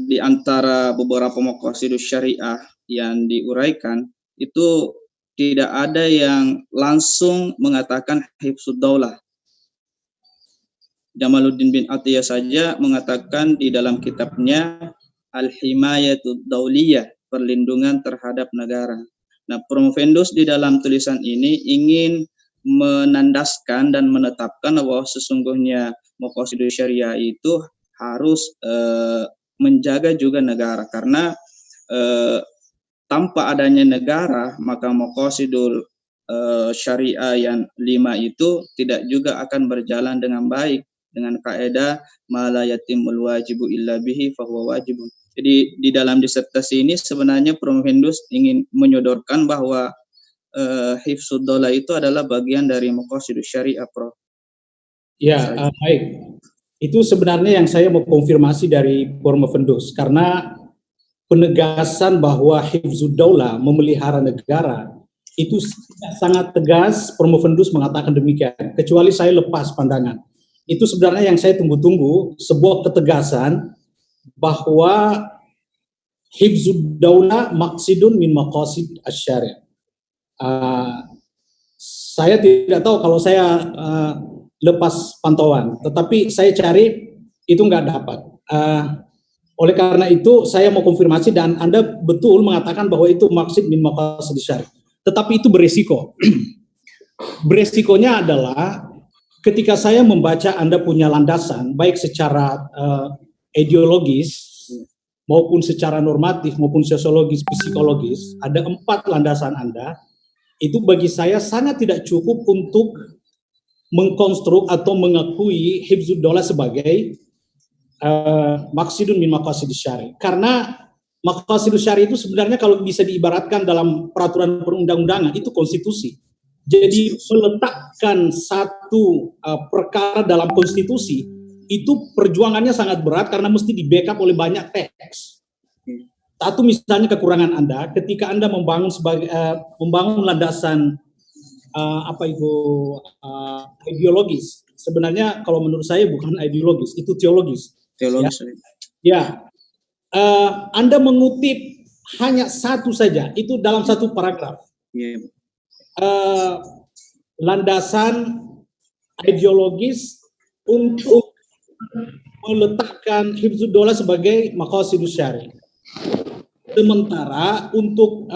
di antara beberapa Maqasid Syariah yang diuraikan itu tidak ada yang langsung mengatakan hifdzud daulah. Jamaluddin bin Atiyah saja mengatakan di dalam kitabnya Al-Himayatud Dauliyah, perlindungan terhadap negara. Nah, Promovendus di dalam tulisan ini ingin menandaskan dan menetapkan bahwa sesungguhnya Maqasid Syariah itu harus menjaga juga negara, karena tanpa adanya negara maka Maqasidul Syariah yang 5 itu tidak juga akan berjalan dengan baik, dengan kaidah ma la yatimul wajibu illa bihi fahuwa wajibun. Jadi di dalam disertasi ini sebenarnya Promovendus ingin menyodorkan bahwa hifdzud daulah itu adalah bagian dari Maqasidus Syariah, Prof. Ya, baik. Itu sebenarnya yang saya mau konfirmasi dari Promovendus, karena penegasan bahwa hifdzud daulah, memelihara negara, itu sangat tegas. Promovendus mengatakan demikian, kecuali saya lepas pandangan. Itu sebenarnya yang saya tunggu-tunggu, sebuah ketegasan bahwa hifdzud daulah maqsidun min maqasid asy-syari'. Saya tidak tahu kalau saya lepas pantauan, tetapi saya cari itu nggak dapat. Oleh karena itu saya mau konfirmasi, dan Anda betul mengatakan bahwa itu maksud min maqasid asy-syari'. Tetapi itu beresiko. Beresikonya adalah ketika saya membaca Anda punya landasan, baik secara ideologis, maupun secara normatif, maupun sosiologis, psikologis, ada 4 landasan Anda, itu bagi saya sangat tidak cukup untuk mengkonstruk atau mengakui hifzud daulah sebagai maqsidun min maqasidis syari. Karena maqasidus syari itu sebenarnya kalau bisa diibaratkan dalam peraturan perundang-undangan itu konstitusi. Jadi meletakkan satu perkara dalam konstitusi itu perjuangannya sangat berat karena mesti di-backup oleh banyak teks. Satu misalnya kekurangan Anda ketika Anda membangun membangun landasan ideologis. Sebenarnya kalau menurut saya bukan ideologis, itu teologis. Teologis. Ya. Anda mengutip hanya satu saja, itu dalam satu paragraf. Yeah. Landasan ideologis untuk meletakkan hifzud daulah sebagai maqasidus syari. Sementara untuk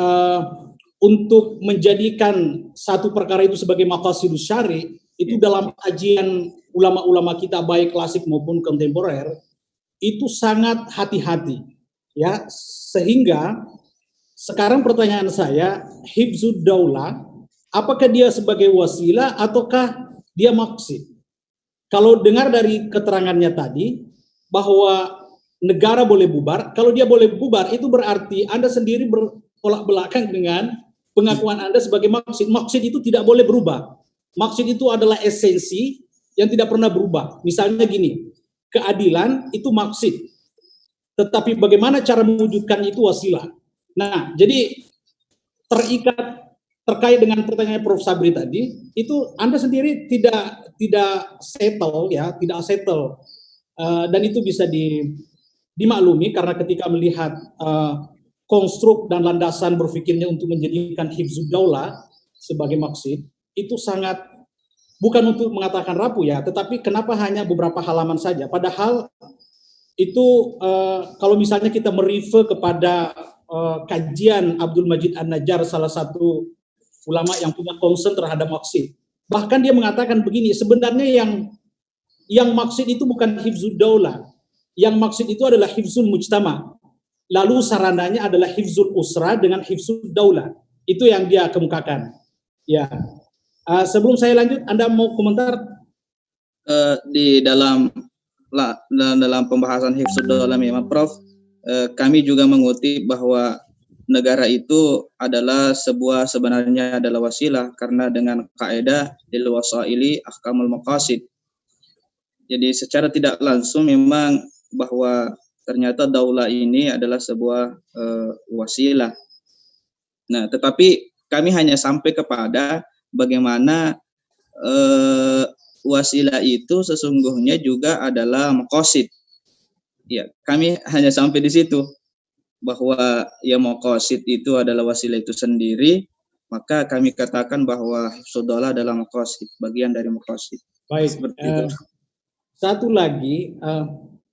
menjadikan satu perkara itu sebagai maqasidus syari itu dalam kajian ulama-ulama kita baik klasik maupun kontemporer itu sangat hati-hati, ya, sehingga sekarang pertanyaan saya, hifzud daulah apakah dia sebagai wasilah ataukah dia maqsid? Kalau dengar dari keterangannya tadi bahwa negara boleh bubar, kalau dia boleh bubar itu berarti Anda sendiri bertolak belakang dengan pengakuan Anda sebagai maqsid. Maqsid itu tidak boleh berubah. Maqsid itu adalah esensi yang tidak pernah berubah. Misalnya gini, keadilan itu maqsid. Tetapi bagaimana cara mewujudkan itu wasilah. Nah, jadi terkait dengan pertanyaan Prof. Sabri tadi, itu Anda sendiri tidak settle, ya, tidak settle, dan itu bisa dimaklumi karena ketika melihat konstruk dan landasan berpikirnya untuk menjadikan hifzud daulah sebagai maqsid, itu sangat bukan untuk mengatakan rapuh, ya, tetapi kenapa hanya beberapa halaman saja? Padahal itu kalau misalnya kita merefer kepada kajian Abdul Majid An-Najjar, salah satu ulama yang punya concern terhadap maqsid. Bahkan dia mengatakan begini, sebenarnya yang maqsid itu bukan hifzud daulah. Yang maqsid itu adalah hifzul mujtama. Lalu sarananya adalah hifzul usra dengan hifzud daulah. Itu yang dia kemukakan. Ya. Sebelum saya lanjut, Anda mau komentar? Di dalam pembahasan hifzud daulah memang Prof, kami juga mengutip bahwa negara itu sebenarnya adalah wasilah karena dengan kaidah lil wasaili ahkamul maqasid. Jadi secara tidak langsung memang bahwa ternyata daulah ini adalah sebuah wasilah. Nah, tetapi kami hanya sampai kepada bagaimana wasilah itu sesungguhnya juga adalah maqasid. Ya, kami hanya sampai di situ. Bahwa ya maqasid itu adalah wasilah itu sendiri, maka kami katakan bahwa hifzud daulah adalah maqasid, bagian dari maqasid. Baik, satu lagi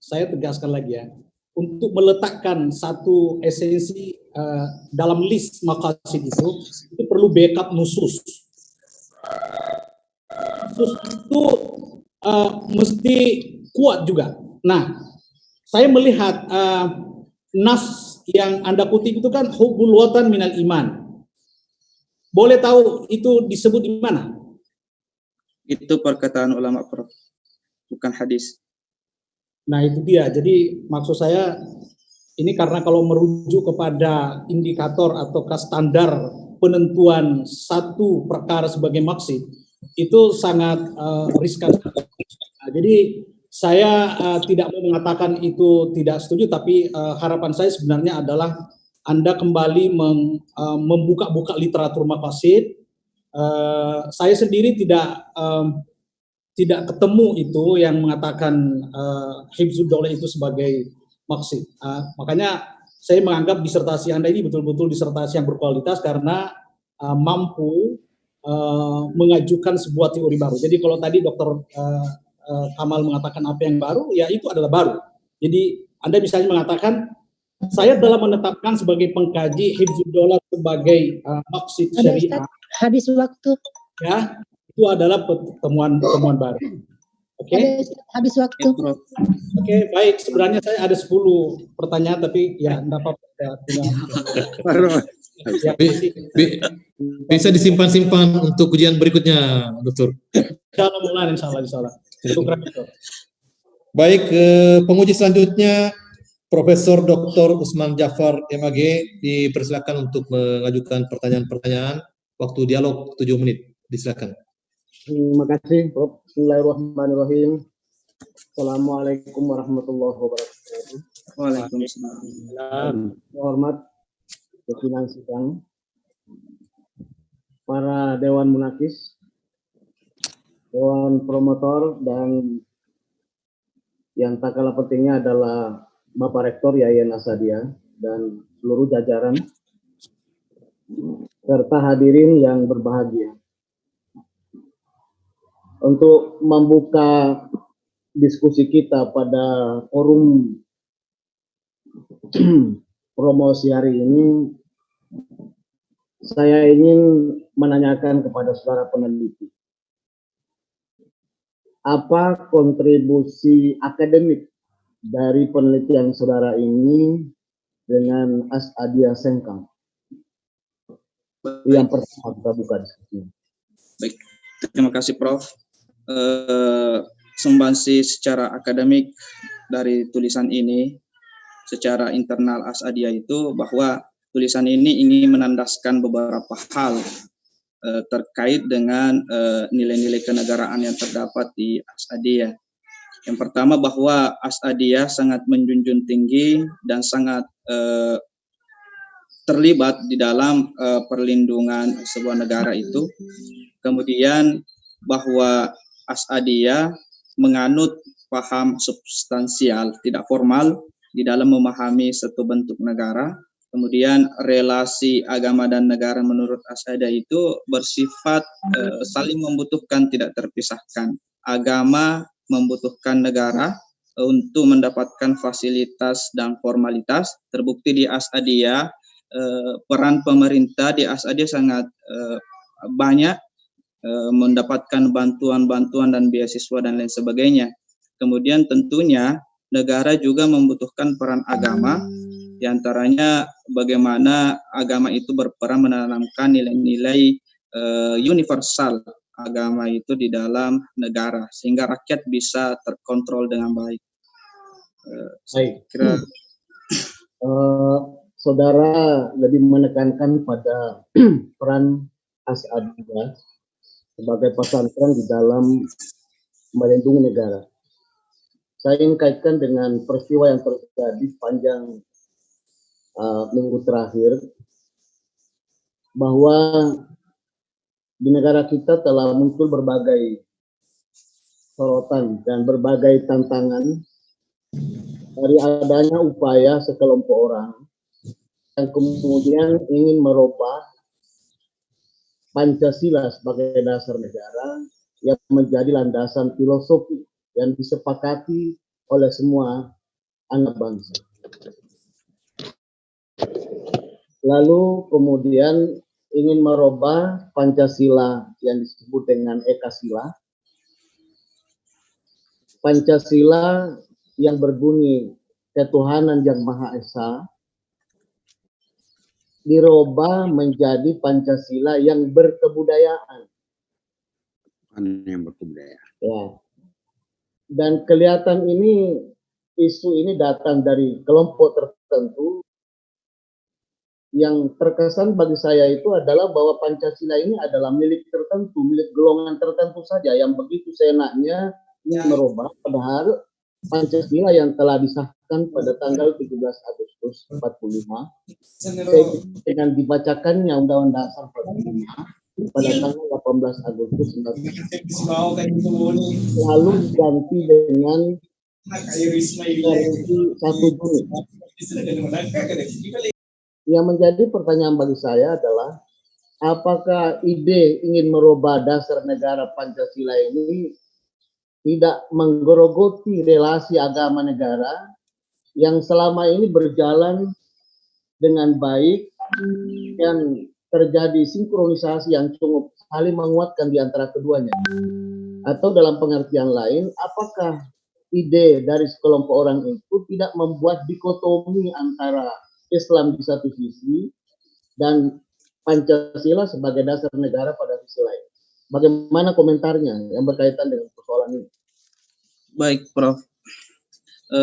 saya tegaskan lagi, ya, untuk meletakkan satu esensi dalam list maqasid itu perlu backup nusus. Nusus itu mesti kuat juga. Nah, saya melihat nas yang Anda kutip itu kan hubbul watan minal iman. Boleh tahu itu disebut di mana? Itu perkataan ulama, Prof, bukan hadis. Nah, itu dia. Jadi maksud saya ini karena kalau merujuk kepada indikator atau standar penentuan satu perkara sebagai maqsid itu sangat riskan. Nah, jadi saya tidak mau mengatakan itu tidak setuju, tapi harapan saya sebenarnya adalah Anda kembali membuka-buka literatur maqasid. Saya sendiri tidak ketemu itu yang mengatakan hifzud daulah itu sebagai maqsid. Makanya saya menganggap disertasi Anda ini betul-betul disertasi yang berkualitas karena mampu mengajukan sebuah teori baru. Jadi kalau tadi Dr. Kamal mengatakan apa yang baru, ya itu adalah baru. Jadi Anda misalnya mengatakan saya telah menetapkan sebagai pengkaji hifzud daulah sebagai maqsid syariah. Habis waktu. Ya, itu adalah temuan baru. Oke. Habis waktu. Oke, baik. Sebenarnya saya ada 10 pertanyaan, tapi ya enggak apa-apa. Bisa disimpan-simpan untuk ujian berikutnya, Dokter. Insya Allah. Baik, penguji selanjutnya Profesor Dr. Usman Jafar MAG dipersilakan untuk mengajukan pertanyaan-pertanyaan. Waktu dialog 7 menit. Disilakan. Terima kasih, Prof. Bismillahirrahmanirrahim. Assalamualaikum warahmatullahi wabarakatuh. Waalaikumsalam. Hormat pimpinan sidang, para Dewan Munakis, Dewan Promotor, dan yang tak kalah pentingnya adalah Bapak Rektor Yayan Asadia dan seluruh jajaran, serta hadirin yang berbahagia. Untuk membuka diskusi kita pada forum promosi hari ini, saya ingin menanyakan kepada saudara peneliti, apa kontribusi akademik dari penelitian saudara ini dengan Asadia Sengkang? Yang pertama kita buka diskusinya. Baik, terima kasih Prof. Sumbangsi secara akademik dari tulisan ini secara internal Asadia itu bahwa tulisan ini ingin menandaskan beberapa hal terkait dengan nilai-nilai kenegaraan yang terdapat di Asadia. Yang pertama bahwa Asadia sangat menjunjung tinggi dan sangat terlibat di dalam perlindungan sebuah negara itu. Kemudian bahwa Asadia menganut paham substansial, tidak formal di dalam memahami satu bentuk negara. Kemudian relasi agama dan negara menurut Asadia itu bersifat saling membutuhkan, tidak terpisahkan. Agama membutuhkan negara untuk mendapatkan fasilitas dan formalitas. Terbukti di Asadia, peran pemerintah di Asadia sangat banyak, mendapatkan bantuan-bantuan dan beasiswa dan lain sebagainya. Kemudian tentunya negara juga membutuhkan peran agama, diantaranya bagaimana agama itu berperan menanamkan nilai-nilai universal agama itu di dalam negara, sehingga rakyat bisa terkontrol dengan baik. Baik. Saudara lebih menekankan pada peran Asadia sebagai pesantren di dalam melindungi negara. Saya ingin kaitkan dengan peristiwa yang terjadi panjang minggu terakhir, bahwa di negara kita telah muncul berbagai sorotan dan berbagai tantangan dari adanya upaya sekelompok orang yang kemudian ingin merubah Pancasila sebagai dasar negara yang menjadi landasan filosofi yang disepakati oleh semua anak bangsa. Lalu kemudian ingin merubah Pancasila yang disebut dengan Ekasila. Pancasila yang berbunyi ketuhanan yang Maha Esa dirubah menjadi Pancasila yang berkebudayaan. Yang berkebudayaan. Ya. Dan kelihatan ini, isu ini datang dari kelompok tertentu yang terkesan bagi saya itu adalah bahwa Pancasila ini adalah milik tertentu, milik golongan tertentu saja yang begitu seenaknya merubah, padahal Pancasila yang telah disahkan pada tanggal 17 Agustus 45 dengan dibacakannya Undang-Undang Dasar 45 pada tanggal 18 Agustus 1945 lalu diganti dengan versi 1 Juni. Yang menjadi pertanyaan bagi saya adalah apakah ide ingin merubah dasar negara Pancasila ini tidak menggerogoti relasi agama negara yang selama ini berjalan dengan baik dan terjadi sinkronisasi yang cukup saling menguatkan di antara keduanya? Atau dalam pengertian lain, apakah ide dari sekelompok orang itu tidak membuat dikotomi antara Islam di satu sisi dan Pancasila sebagai dasar negara pada sisi lain? Bagaimana komentarnya yang berkaitan dengan persoalan ini? Baik, Prof.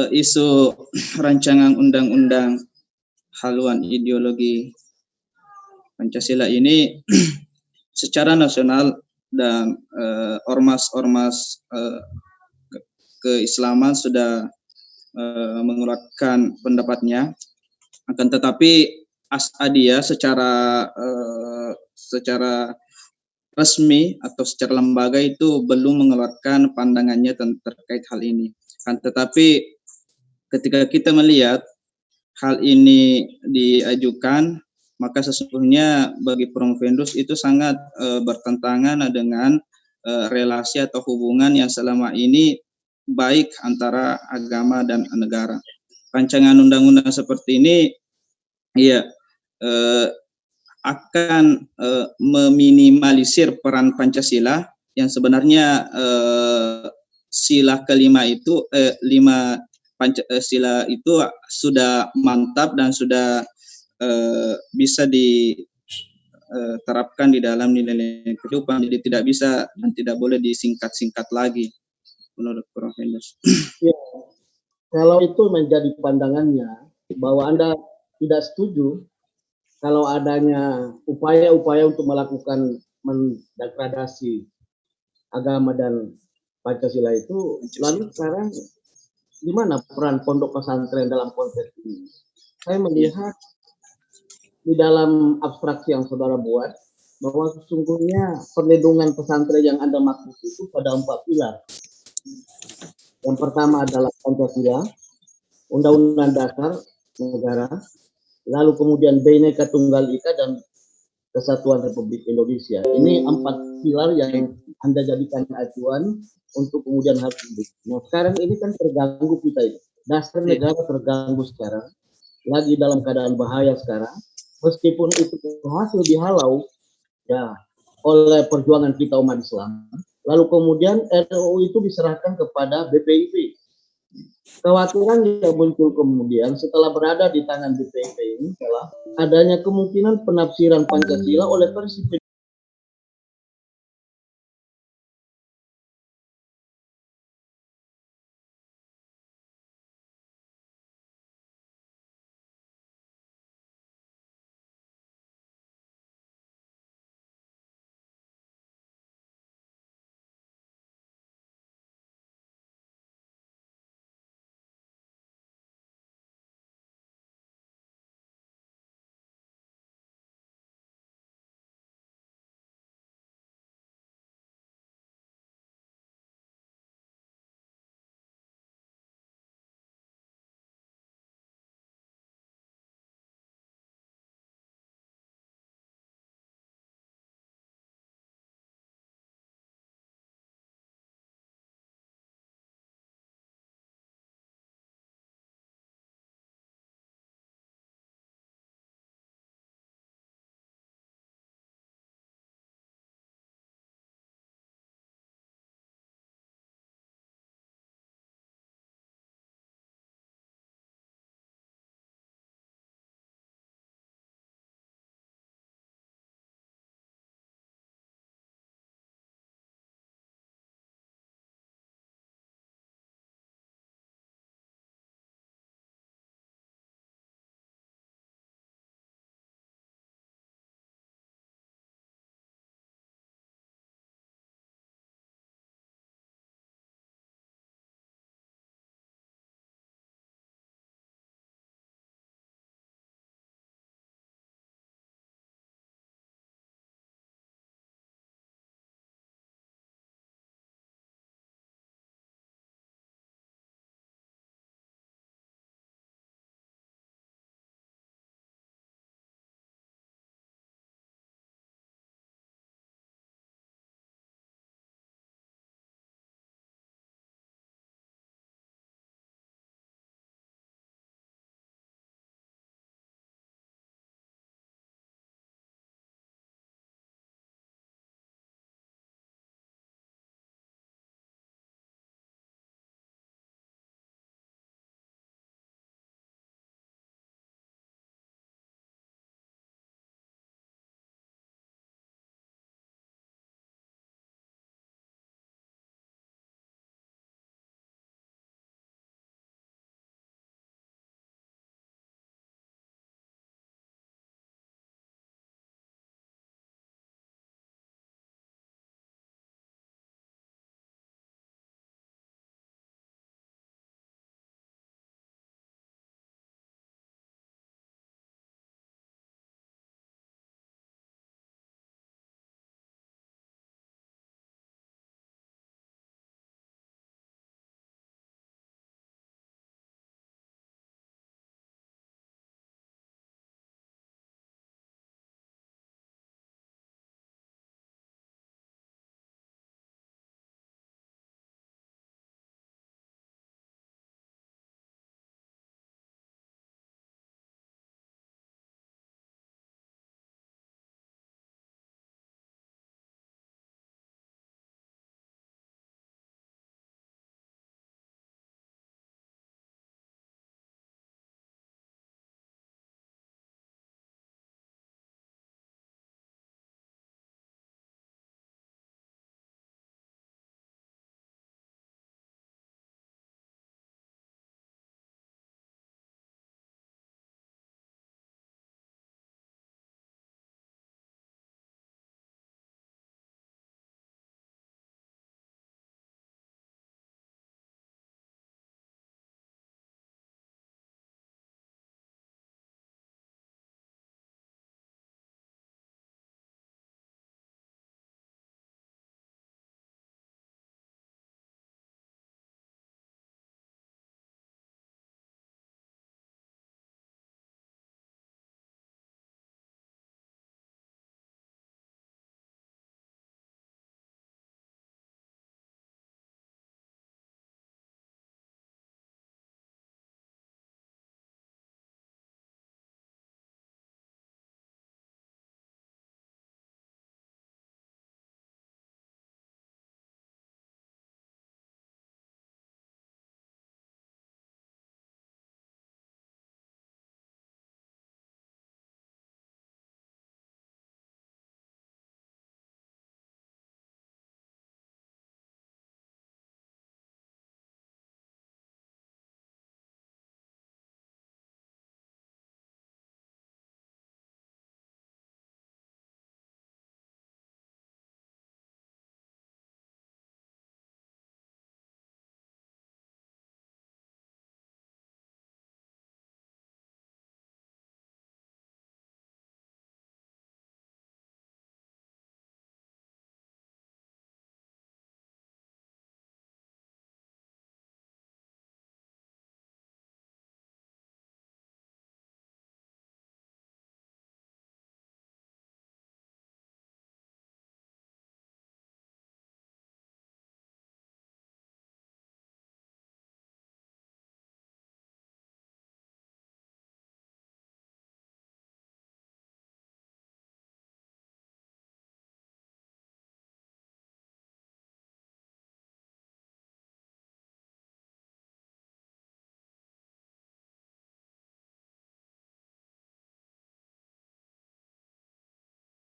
Isu rancangan undang-undang haluan ideologi Pancasila ini secara nasional dan ormas-ormas keislaman sudah mengeluarkan pendapatnya, akan tetapi As'adiyah secara resmi atau secara lembaga itu belum mengeluarkan pandangannya terkait hal ini. Akan tetapi ketika kita melihat hal ini diajukan, maka sesungguhnya bagi Provendus itu sangat bertentangan dengan relasi atau hubungan yang selama ini baik antara agama dan negara. Rancangan undang-undang seperti ini ya akan meminimalisir peran Pancasila yang sebenarnya sila kelima itu Pancasila itu sudah mantap dan sudah bisa diterapkan di dalam nilai-nilai kehidupan, jadi tidak bisa dan tidak boleh disingkat-singkat lagi menurut Prof. Hendus. Ya, kalau itu menjadi pandangannya bahwa Anda tidak setuju kalau adanya upaya-upaya untuk melakukan mendegradasi agama dan Pancasila itu, lalu sekarang di mana peran pondok pesantren dalam konteks ini? Saya melihat di dalam abstraksi yang saudara buat bahwa sesungguhnya perlindungan pesantren yang Anda maksud itu pada 4 pilar. Yang pertama adalah Pancasila, Undang-Undang Dasar Negara, lalu kemudian Bhinneka Tunggal Ika dan Kesatuan Republik Indonesia. Ini 4 pilar yang Anda jadikan acuan untuk kemudian harus hidup. Nah, sekarang ini kan terganggu kita ini. Dasar negara terganggu sekarang, lagi dalam keadaan bahaya sekarang. Meskipun itu berhasil dihalau ya oleh perjuangan kita umat Islam, lalu kemudian RUU itu diserahkan kepada BPIP. Kekhawatiran yang muncul kemudian setelah berada di tangan BPIP ini adalah adanya kemungkinan penafsiran Pancasila oleh versi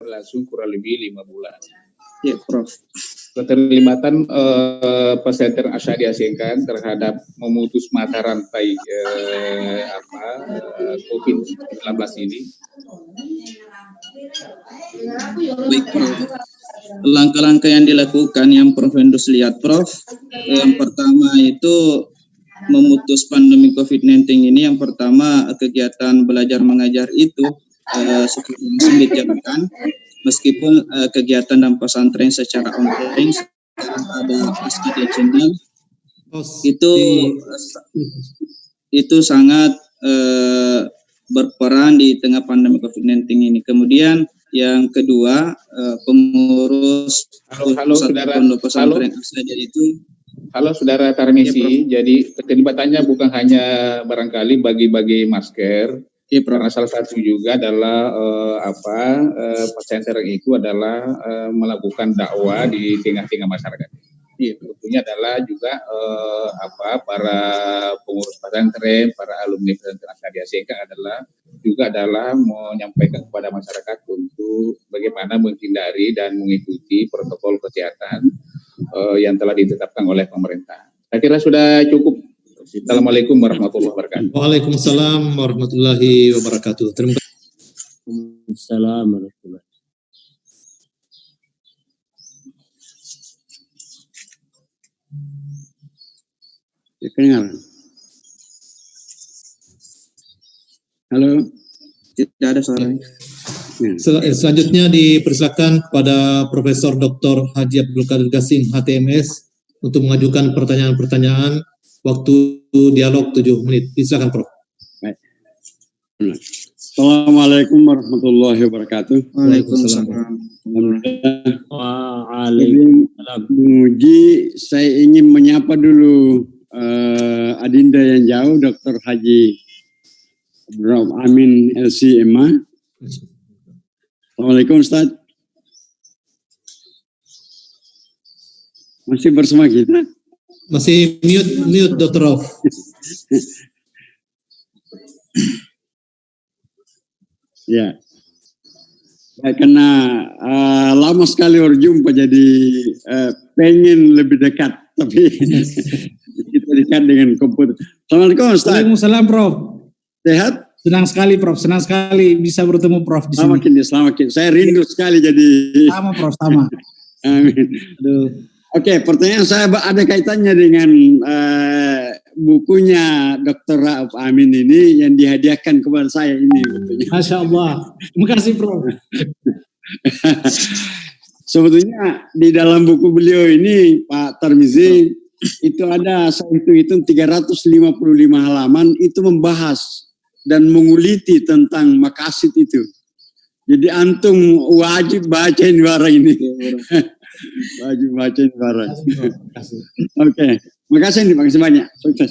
berlangsung kurang lebih 5 bulan. Ya, Prof. Keterlibatan pesantren Asy'ari Asingkan terhadap memutus mata rantai COVID-19 ini. Baik, Prof. Langkah-langkah yang dilakukan yang Prof Hendus lihat, Prof, yang pertama itu memutus pandemi COVID-19 ini. Yang pertama, kegiatan belajar mengajar itu seperti langsung dijalankan, meskipun kegiatan dan pesantren secara online ada SKD channel itu sangat berperan di tengah pandemi COVID-19 ini. Kemudian yang kedua, pengurus pondok pesantren Asy'ari itu. Halo Saudara Tarmizi, jadi keterlibatannya bukan hanya barangkali bagi-bagi masker, karena salah satu juga adalah pesantren itu adalah melakukan dakwah di tengah-tengah masyarakat. Tentunya adalah juga para pengurus pesantren, para alumni pesantren Asy'ari Asingkan adalah menyampaikan kepada masyarakat untuk bagaimana menghindari dan mengikuti protokol kesehatan yang telah ditetapkan oleh pemerintah. Saya kira sudah cukup. Assalamualaikum warahmatullahi wabarakatuh. Waalaikumsalam warahmatullahi wabarakatuh. Terima kasih. Waalaikumsalam warahmatullahi wabarakatuh. Kedengaran? Halo? Tidak ada suara. Selanjutnya dipersilakan kepada Profesor Dr. Haji Abdul Qadir Gasing, HTMS, untuk mengajukan pertanyaan-pertanyaan. Waktu dialog 7 menit. Silakan, Prof. Baik. Assalamualaikum warahmatullahi wabarakatuh. Waalaikumsalam. Waalaikumsalam. Bung Uji, saya ingin menyapa dulu Adinda yang jauh, Dr. Haji Abdul Amin LC-MA. Assalamualaikum Ustaz. Masih bersama kita? Masih mute Dr. Rauf. Ya. Karena lama sekali berjumpa, jadi pengen lebih dekat, tapi kita dekat dengan komputer. Assalamualaikum Ustaz. Waalaikumsalam Prof. Sehat? Senang sekali Prof, senang sekali bisa bertemu Prof di sini. Selamat. Saya rindu sekali jadi. Sama Prof, sama. Amin. Aduh. Oke, pertanyaan saya ada kaitannya dengan bukunya Dr. Rauf Amin ini yang dihadiahkan kepada saya ini. Masya Allah. Terima kasih Prof. Sebetulnya di dalam buku beliau ini Pak Tarmizi itu ada, saya hitung 355 halaman, itu membahas dan menguliti tentang maqasid itu. Jadi antum wajib bacain barang ini. Wajib bacain barang. Oke, makasih banyak. Sukses.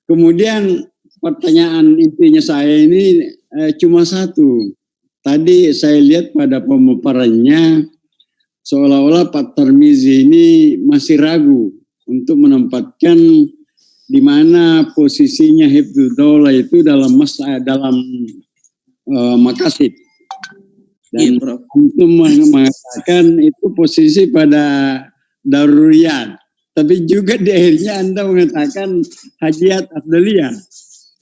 Kemudian pertanyaan intinya saya ini cuma satu. Tadi saya lihat pada pemaparannya seolah-olah Pak Tarmizi ini masih ragu untuk menempatkan di mana posisinya Hifdzud Daulah itu dalam maqasid. Dan untuk mengatakan itu posisi pada daruriyat. Tapi juga di akhirnya Anda mengatakan hajiyat afdaliyah.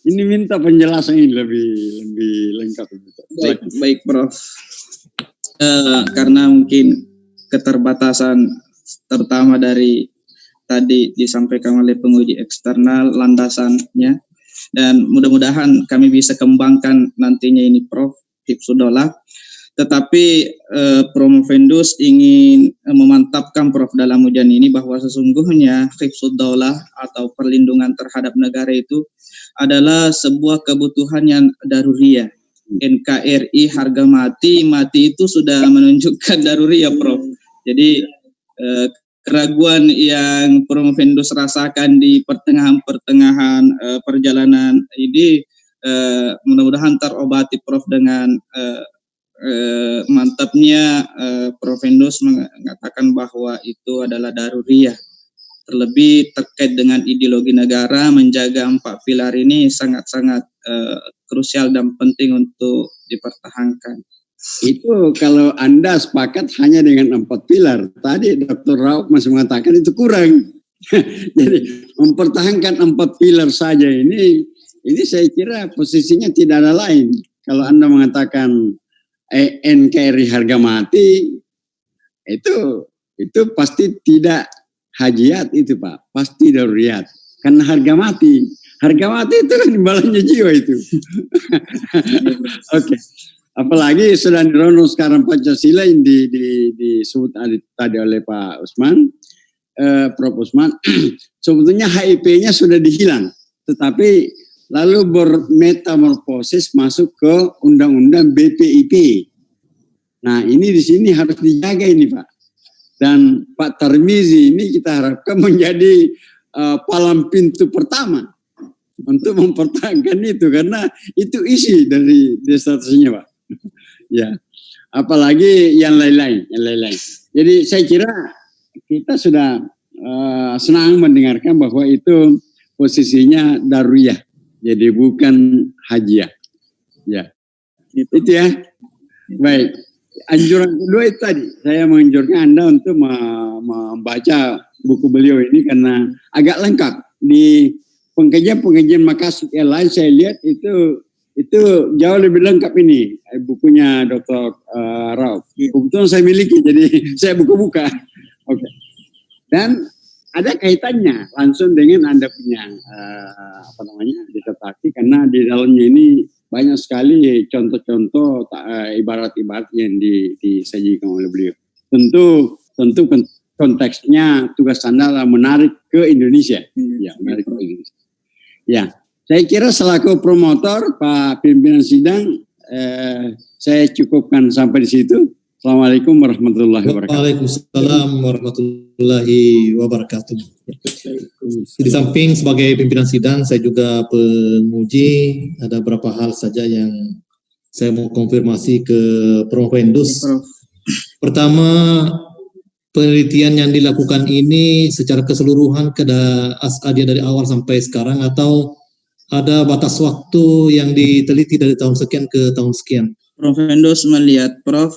Ini minta penjelasan ini lebih lengkap. Baik Prof. Karena mungkin keterbatasan terutama dari tadi disampaikan oleh penguji eksternal landasannya, dan mudah-mudahan kami bisa kembangkan nantinya ini Prof. Hifdzud Daulah. Tetapi Prof Hendus ingin memantapkan Prof dalam ujian ini bahwa sesungguhnya Hifdzud Daulah atau perlindungan terhadap negara itu adalah sebuah kebutuhan yang daruriyah. NKRI harga mati itu sudah menunjukkan daruriyah Prof. Jadi keraguan yang Prof Hendus rasakan di pertengahan perjalanan ini mudah-mudahan terobati Prof dengan mantapnya Prof Hendus mengatakan bahwa itu adalah daruriyah. Terlebih terkait dengan ideologi negara, menjaga 4 pilar ini sangat-sangat krusial dan penting untuk dipertahankan. Itu kalau Anda sepakat hanya dengan 4 pilar. Tadi Dr. Rauf masih mengatakan itu kurang. Jadi mempertahankan 4 pilar saja ini saya kira posisinya tidak ada lain. Kalau Anda mengatakan NKRI harga mati, itu pasti tidak hajiat itu Pak, pasti daruriyat. Karena harga mati itu kan imbalannya jiwa itu. Oke. Apalagi sudah dironok sekarang Pancasila yang disebut tadi oleh Pak Usman, Prof. Usman, sebetulnya HIP-nya sudah dihilang, tetapi lalu bermetamorfosis masuk ke Undang-Undang BPIP. Nah ini di sini harus dijaga ini Pak. Dan Pak Tarmizi ini kita harapkan menjadi palang pintu pertama untuk mempertahankan itu, karena itu isi dari disertasinya Pak. Ya, apalagi yang lain-lain. Jadi saya kira kita sudah senang mendengarkan bahwa itu posisinya daruriyah, jadi bukan hajiah. Ya, itu ya. Baik. Anjuran kedua itu tadi, saya menganjurkan Anda untuk membaca buku beliau ini karena agak lengkap. Di pengkajian makasud yang lain saya lihat itu jauh lebih lengkap ini bukunya Dr. Rauf. Kebetulan saya miliki, jadi saya buka-buka. Oke. Dan ada kaitannya langsung dengan Anda punya disertasi, karena di dalamnya ini banyak sekali contoh-contoh ibarat-ibarat yang disajikan oleh beliau. Tentu konteksnya tugas Anda adalah menarik ke Indonesia. Ya, menarik ke Indonesia. Ya, saya kira selaku promotor Pak pimpinan sidang, saya cukupkan sampai di situ. Assalamualaikum warahmatullahi wabarakatuh. Waalaikumsalam warahmatullahi wabarakatuh. Di samping sebagai pimpinan sidang, saya juga penguji. Ada beberapa hal saja yang saya mau konfirmasi ke Prof. Wendus. Pertama, penelitian yang dilakukan ini secara keseluruhan ke As'adiyah dari awal sampai sekarang, atau ada batas waktu yang diteliti dari tahun sekian ke tahun sekian? Prof. Wendus melihat Prof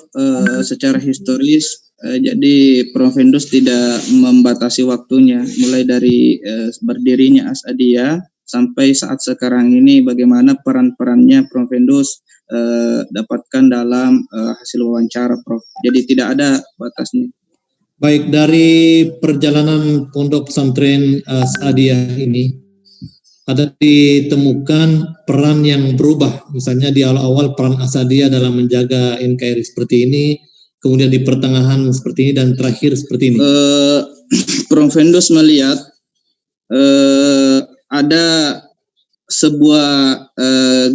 secara historis, jadi Prof. Wendus tidak membatasi waktunya, mulai dari berdirinya As'adiyah sampai saat sekarang ini, bagaimana peran-perannya Prof. Wendus dapatkan dalam hasil wawancara Prof. Jadi tidak ada batasnya. Baik, dari perjalanan pondok pesantren As'adiyah ini, ada ditemukan peran yang berubah, misalnya di awal-awal peran As'adiyah dalam menjaga NKRI seperti ini, kemudian di pertengahan seperti ini, dan terakhir seperti ini. Prof. Wendus melihat ada sebuah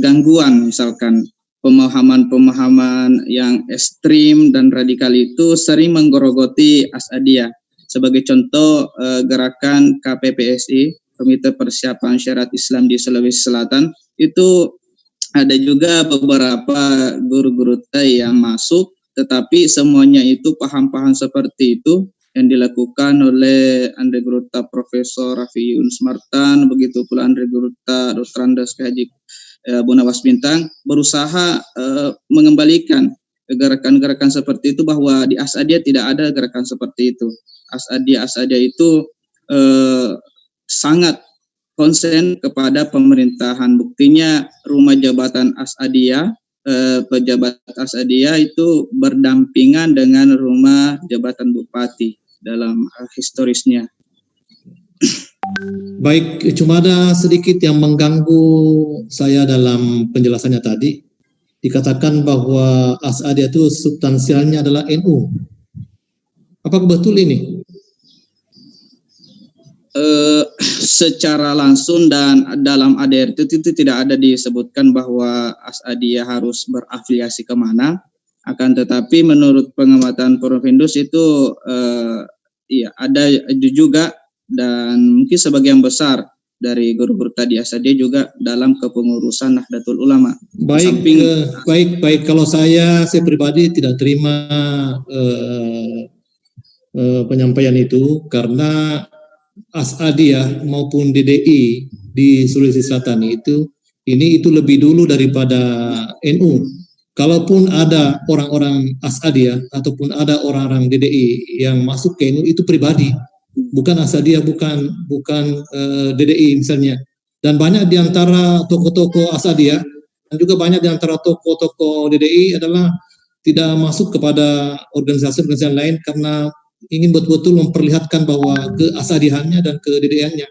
gangguan, misalkan pemahaman-pemahaman yang ekstrim dan radikal itu sering menggerogoti As'adiyah. Sebagai contoh, gerakan KPPSI, Komite Persiapan Syariat Islam di Sulawesi Selatan, itu ada juga beberapa guru-guru yang masuk, tetapi semuanya itu paham-paham seperti itu yang dilakukan oleh Andre Guruta Profesor Rafi Yunus Martan, begitu pula Andre Guruta Dr. Andes Haji Bunawas Bintang, berusaha mengembalikan gerakan-gerakan seperti itu, bahwa di As'adiyah tidak ada gerakan seperti itu. As'adiyah itu sangat konsen kepada pemerintahan. Buktinya rumah jabatan As'adiyah, pejabat As'adiyah itu berdampingan dengan rumah jabatan bupati dalam historisnya. Baik, cuma ada sedikit yang mengganggu saya dalam penjelasannya tadi. Dikatakan bahwa As'adiyah itu substansialnya adalah NU. Apakah betul ini? Secara langsung dan dalam ADR itu tidak ada disebutkan bahwa As'adiyah harus berafiliasi kemana. Akan tetapi menurut pengamatan Prof. Wendus itu ya ada juga, dan mungkin sebagian besar dari guru-guru tadi As'adiyah juga dalam kepengurusan Nahdlatul Ulama. Baik. Kalau saya pribadi tidak terima penyampaian itu, karena As'adiyah maupun DDI di Sulawesi Selatan itu lebih dulu daripada NU. kalaupun ada orang-orang Asadiyah ataupun ada orang-orang DDI yang masuk ke NU itu pribadi, bukan Asadiyah, bukan DDI misalnya. Dan banyak di antara tokoh-tokoh Asadiyah dan juga banyak di antara tokoh-tokoh DDI adalah tidak masuk kepada organisasi-organisasi lain karena ingin betul-betul memperlihatkan bahwa keasadihannya dan ke DDI-nya.